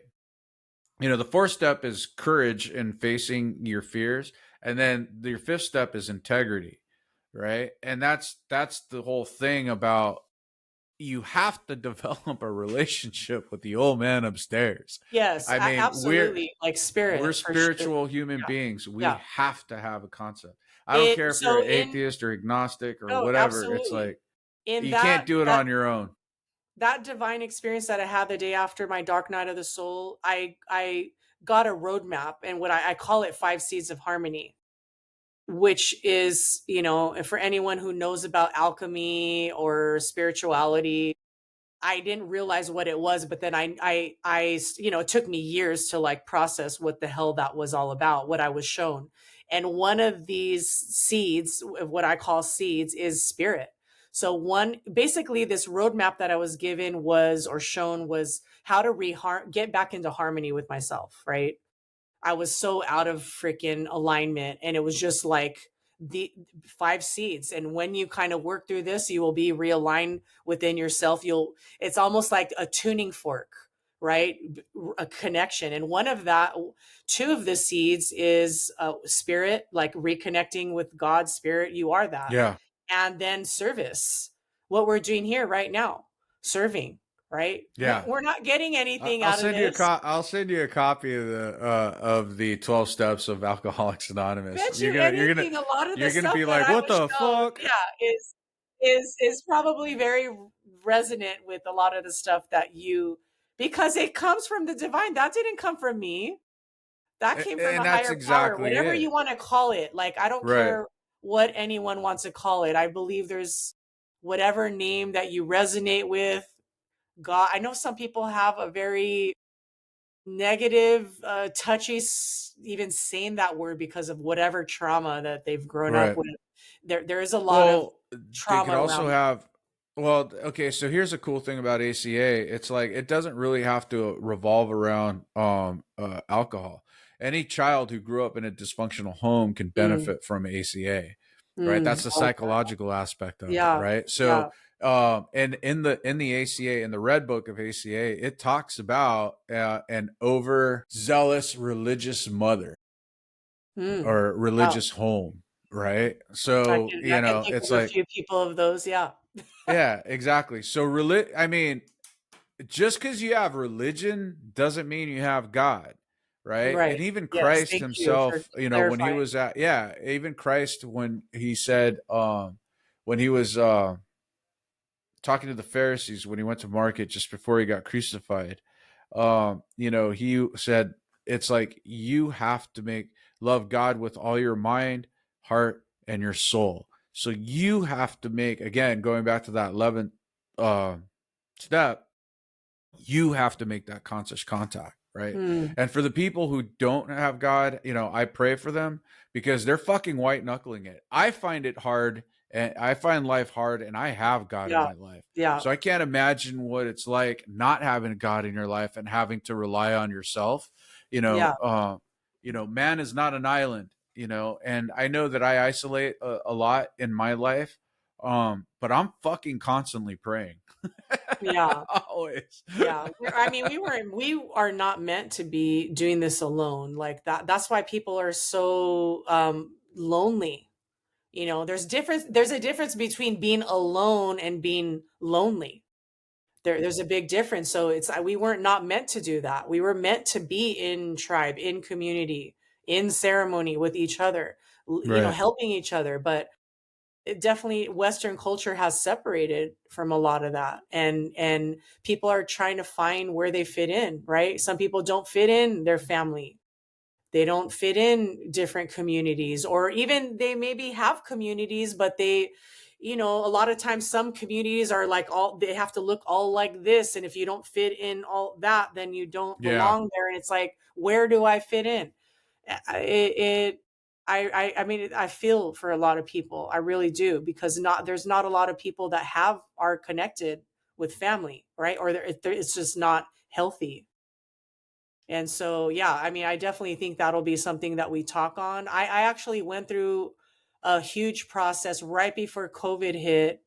The fourth step is courage in facing your fears, and then your fifth step is integrity, right? And that's the whole thing about, you have to develop a relationship with the old man upstairs. yes, I mean, absolutely. Like we're spirit for sure. spiritual human Yeah. beings. We Yeah. have to have a concept. I don't It care if you're so an in atheist or agnostic or no, whatever. It's absolutely. like, In you can't do it on your own. that divine experience that I had the day after my dark night of the soul, I got a roadmap, and what I call it 5 seeds of harmony, which is, for anyone who knows about alchemy or spirituality, I didn't realize what it was, but then it took me years to like process what the hell that was all about, what I was shown. And one of these seeds, what I call seeds, is spirit. So basically this roadmap that I was given was, or shown was, how to get back into harmony with myself, right? I was so out of freaking alignment. And it was just like the 5 seeds. And when you kind of work through this, you will be realigned within yourself. It's almost like a tuning fork, right? A connection. And two of the seeds is spirit, like reconnecting with God's spirit. You are that. Yeah. And then service, what we're doing here right now, serving, right? Yeah. We're not getting anything I'll out of send you a this. I'll send you a copy of the 12 steps of Alcoholics Anonymous. Bet you anything, a lot of the You're gonna stuff be that like, I what was the shown, fuck? yeah, is probably very resonant with a lot of the stuff that because it comes from the divine. That didn't come from me. That came from a And that's higher power, exactly whatever you it. want to call it. Like, I don't Right. care what anyone wants to call it. I believe there's whatever name that you resonate with. God, I know some people have a very negative, touchy, even saying that word because of whatever trauma that they've grown up Right. with. There is a lot of Well, they could trauma also around. have. Well, okay. So here's a cool thing about ACA. It's like it doesn't really have to revolve around alcohol. Any child who grew up in a dysfunctional home can Mm, benefit from ACA, right? mm, That's the okay. psychological aspect of it, Yeah, right? yeah. So, and in the ACA, in the Red Book of ACA, it talks about an overzealous religious mother Mm, or wow. religious home, right? I So, can I can think it's of a like, few people of those. Yeah. yeah, exactly. So, I mean, just because you have religion doesn't mean you have God, right? Right. And even Yes. Christ Thank you for himself, when he clarifying. was even Christ, when he said, when he was talking to the Pharisees, when he went to market just before he got crucified, he said, it's like you have to love God with all your mind, heart, and your soul. So you have to make, again, going back to that 11th uh, step, you have to make that conscious contact, right? Mm, And for the people who don't have God, I pray for them because they're fucking white knuckling it. I find it hard, and I find life hard, and I have God in yeah. my life. Yeah. So I can't imagine what it's like not having God in your life and having to rely on yourself. Yeah. Man is not an island, and I know that I isolate a lot in my life. But I'm fucking constantly praying. Yeah. Always. Yeah. I mean, we are not meant to be doing this alone like that. That's why people are so lonely. You know, there's a difference between being alone and being lonely. There's a big difference. So it's we weren't not meant to do that. We were meant to be in tribe, in community, in ceremony with each other, you know, Right. helping each other. But it definitely Western culture has separated from a lot of that. And people are trying to find where they fit in, right? Some people don't fit in their family. They don't fit in different communities, or even they maybe have communities, but they, you know, a lot of times some communities are like all they have to look all like this. And if you don't fit in all that, then you don't Yeah. belong there. And it's like, where do I fit in? It I mean, I feel for a lot of people. I really do, because there's not a lot of people that are connected with family, right? Or it's just not healthy. And so, yeah, I mean, I definitely think that'll be something that we talk on. I actually went through a huge process right before COVID hit,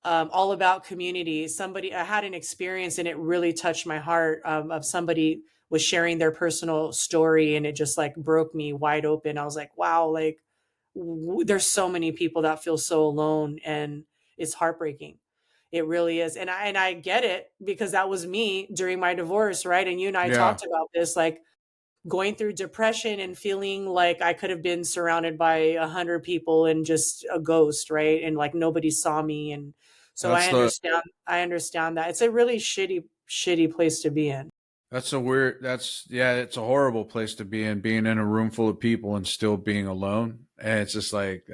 all about community. I had an experience and it really touched my heart, of somebody was sharing their personal story, and it just like broke me wide open. I was like, wow, like there's so many people that feel so alone, and it's heartbreaking. It really is. And I get it, because that was me during my divorce, right? And you and I Yeah. talked about this, like going through depression and feeling like I could have been surrounded by 100 people and just a ghost, right? And like nobody saw me. And so That's the I understand that. It's a really shitty place to be in. that's a weird that's yeah, it's a horrible place to be in, being in a room full of people and still being alone. And it's just like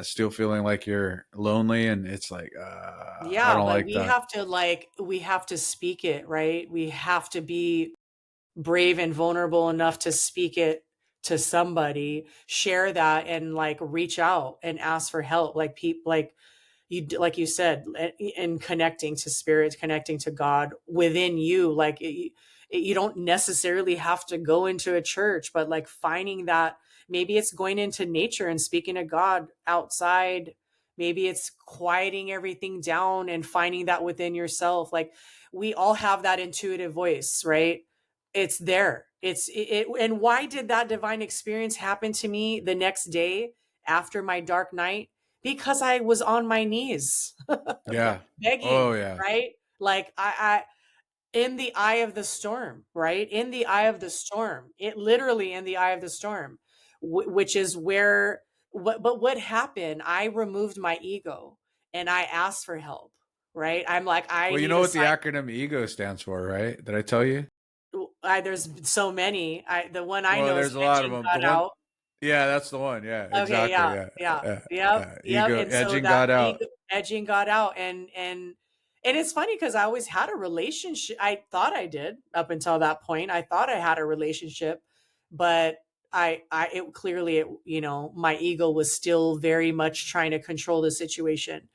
still feeling like you're lonely, and it's like I Yeah, don't but like that. we have to speak it, right? We have to be brave and vulnerable enough to speak it to somebody, share that, and like reach out and ask for help. Like people, like you said, in connecting to spirit, connecting to God within you. Like you don't necessarily have to go into a church, but like finding that, maybe it's going into nature and speaking to God outside. Maybe it's quieting everything down and finding that within yourself. Like we all have that intuitive voice, right? It's there. And why did that divine experience happen to me the next day after my dark night? Because I was on my knees Yeah. Oh begging, yeah. right? Like in the eye of the storm, right? In the eye of the storm, it literally in the eye of the storm, which is where, but what happened? I removed my ego and I asked for help, right? I'm like, I Well, you need know a what the sign. acronym EGO stands for, right? Did I tell you? There's so many. The one I Well, know is there's a lot of edging them. The God one, out. yeah, that's the one. Yeah, Okay, exactly. yeah, Yeah, yeah, yep, yep, ego and so edging that got out. ego edging got out, and it's funny because I always had a relationship. I thought I did up until that point. I thought I had a relationship, but it clearly, you know, my ego was still very much trying to control the situation.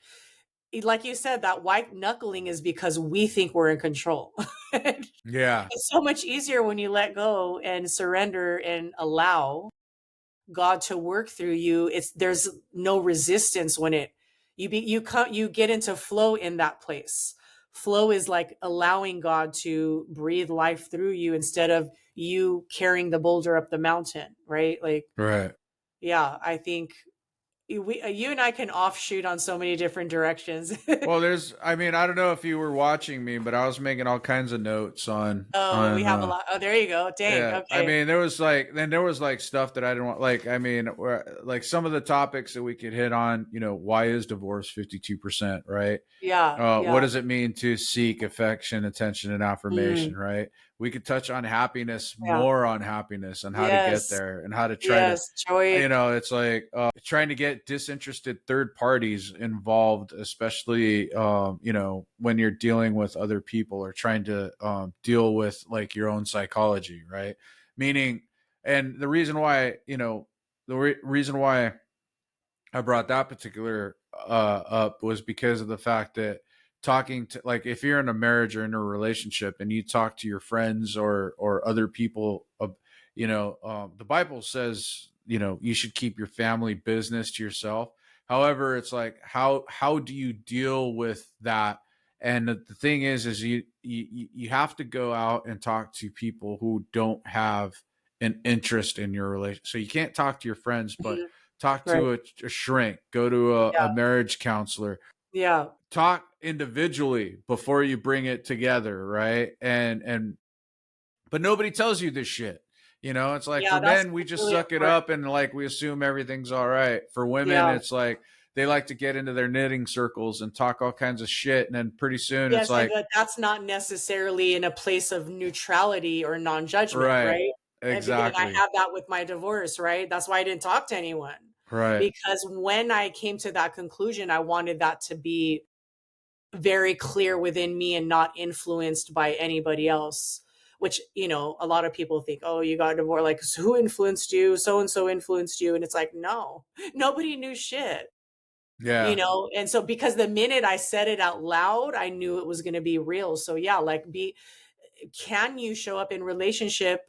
Like you said, that white knuckling is because we think we're in control. Yeah, It's so much easier when you let go and surrender and allow God to work through you. It's there's no resistance when you get into flow in that place. Flow is like allowing God to breathe life through you instead of you carrying the boulder up the mountain, right? Like, right. yeah, I think you and I can offshoot on so many different directions. Well, I mean, I don't know if you were watching me, but I was making all kinds of notes Oh, we have a lot. Oh, there you go. Dang. yeah, I Okay. mean, there was like stuff that I didn't want. Like, I mean, like some of the topics that we could hit on. You know, why is divorce 52%? Right? Yeah. What Yeah. does it mean to seek affection, attention, and affirmation? Mm, Right? We could touch on happiness, yeah. more on happiness, and how to get Yes. there, and how to try to, Yes. Joy. it's like trying to get disinterested third parties involved, especially when you're dealing with other people, or trying to deal with like your own psychology, right? Meaning, and the reason why, reason why I brought that particular up was because of the fact that talking to, like, if you're in a marriage or in a relationship and you talk to your friends or other people, the Bible says, you should keep your family business to yourself. However, it's like, how do you deal with that And the thing is you have to go out and talk to people who don't have an interest in your relation. So you can't talk to your friends, but Mhm. talk Right. to a shrink, go to a Yeah. marriage counselor, Yeah. talk individually before you bring it together, right? And but nobody tells you this shit. You know, it's like for Yeah, that's men, we just really suck it important. up and like we assume everything's all right. For women, Yeah. it's like they like to get into their knitting circles and talk all kinds of shit. And then pretty soon it's Yes, and like, that's not necessarily in a place of neutrality or non-judgment, right, right? And I exactly, have that with my divorce, right? That's why I didn't talk to anyone. right, Because when I came to that conclusion, I wanted that to be very clear within me and not influenced by anybody else. Which, a lot of people think, oh, you got divorced. Like, so who influenced you? So and so influenced you. And it's like, no, nobody knew shit. yeah, And so because the minute I said it out loud, I knew it was going to be real. So yeah, like, can you show up in relationship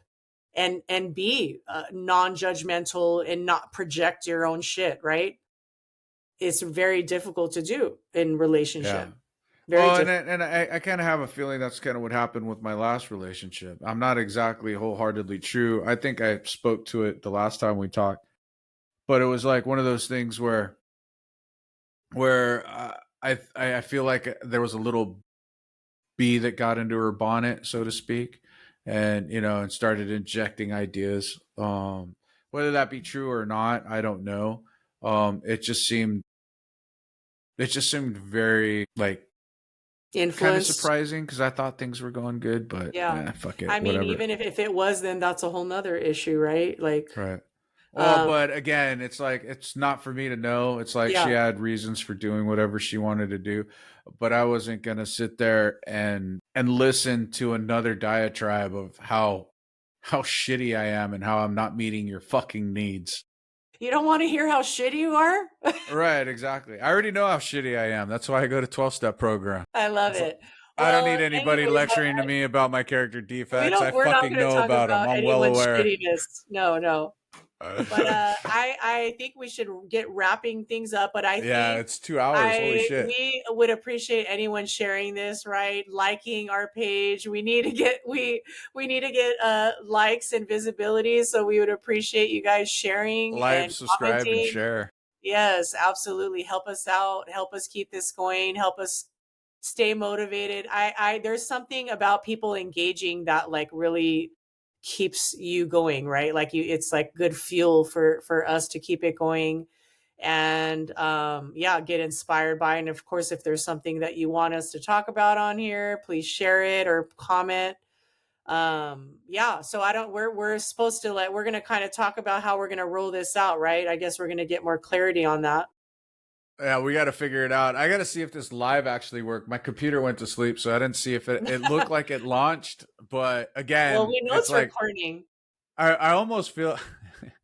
and be non-judgmental and not project your own shit, right? It's very difficult to do in yeah. relationship. Very Well, difficult. and I kind of have a feeling that's kind of what happened with my last relationship. I'm not exactly wholeheartedly true. I think I spoke to it the last time we talked, but it was like one of those things where I feel like there was a little bee that got into her bonnet, so to speak, and and started injecting ideas. Whether that be true or not, I don't know. It just seemed very like kind of Influenced. surprising because I thought things were going good, but Yeah. fuck it, I mean, whatever. even if it was, then that's a whole nother issue, right? Like, Right. Well, um, but again, it's like it's not for me to know. It's like she yeah. had reasons for doing whatever she wanted to do, but I wasn't gonna sit there and listen to another diatribe of how shitty I am and how I'm not meeting your fucking needs. You don't want to hear how shitty you are? Right, exactly. I already know how shitty I am. That's why I go to 12-step program. I love It's like, it. I don't Well, need anybody anyway, but lecturing to me about my character defects. I we're not fucking going to know talk about them. about I'm well anyone's aware. shittiness. No, no. But I think we should get wrapping things up. But I Yeah, think it's 2 hours. Holy I shit. we would appreciate anyone sharing this, right? Liking our page. We need to get likes and visibility. So we would appreciate you guys sharing Like, and subscribe, and commenting. share. Yes, absolutely. Help us out. Help us keep this going. Help us stay motivated. There's something about people engaging that like really keeps you going, right? Like it's like good fuel for us to keep it going and yeah, get inspired by. And of course, if there's something that you want us to talk about on here, please share it or comment. Yeah, so I don't we're supposed to we're going to kind of talk about how we're going to roll this out, right? I guess we're going to get more clarity on that. Yeah, we got to figure it out. I got to see if this live actually worked. My computer went to sleep, so I didn't see if it looked like it launched. But Well, again, we know it's it's like recording. I almost feel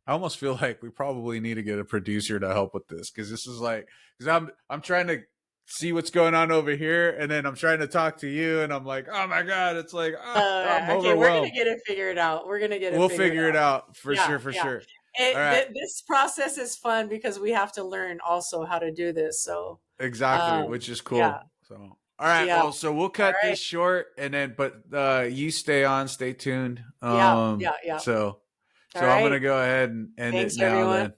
I almost feel like we probably need to get a producer to help with this because this is like because I'm trying to see what's going on over here, and then I'm trying to talk to you, and I'm like, oh my god, it's like I'm Yeah, okay, we're gonna overwhelmed. get it figured out. We're gonna get it We'll figured figure it out. out for Yeah, sure, for yeah. sure. All right, This process is fun because we have to learn also how to do this. So, exactly, which is yeah, cool. So, all right, yeah. well, so we'll All cut right. this short, and then but you stay on, stay tuned. Yeah, yeah, yeah. So All so I'm gonna right. go ahead and end it Thanks, now. everyone. Then,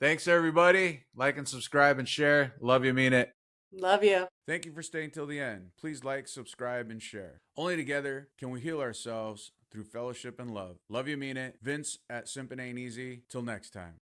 thanks everybody. Like and subscribe and share. Love you, mean it. Love you. Thank you for staying till the end. Please like, subscribe, and share. Only together can we heal ourselves through fellowship and love. Love you, mean it. Vince at Simpin Ain't Easy. Till next time.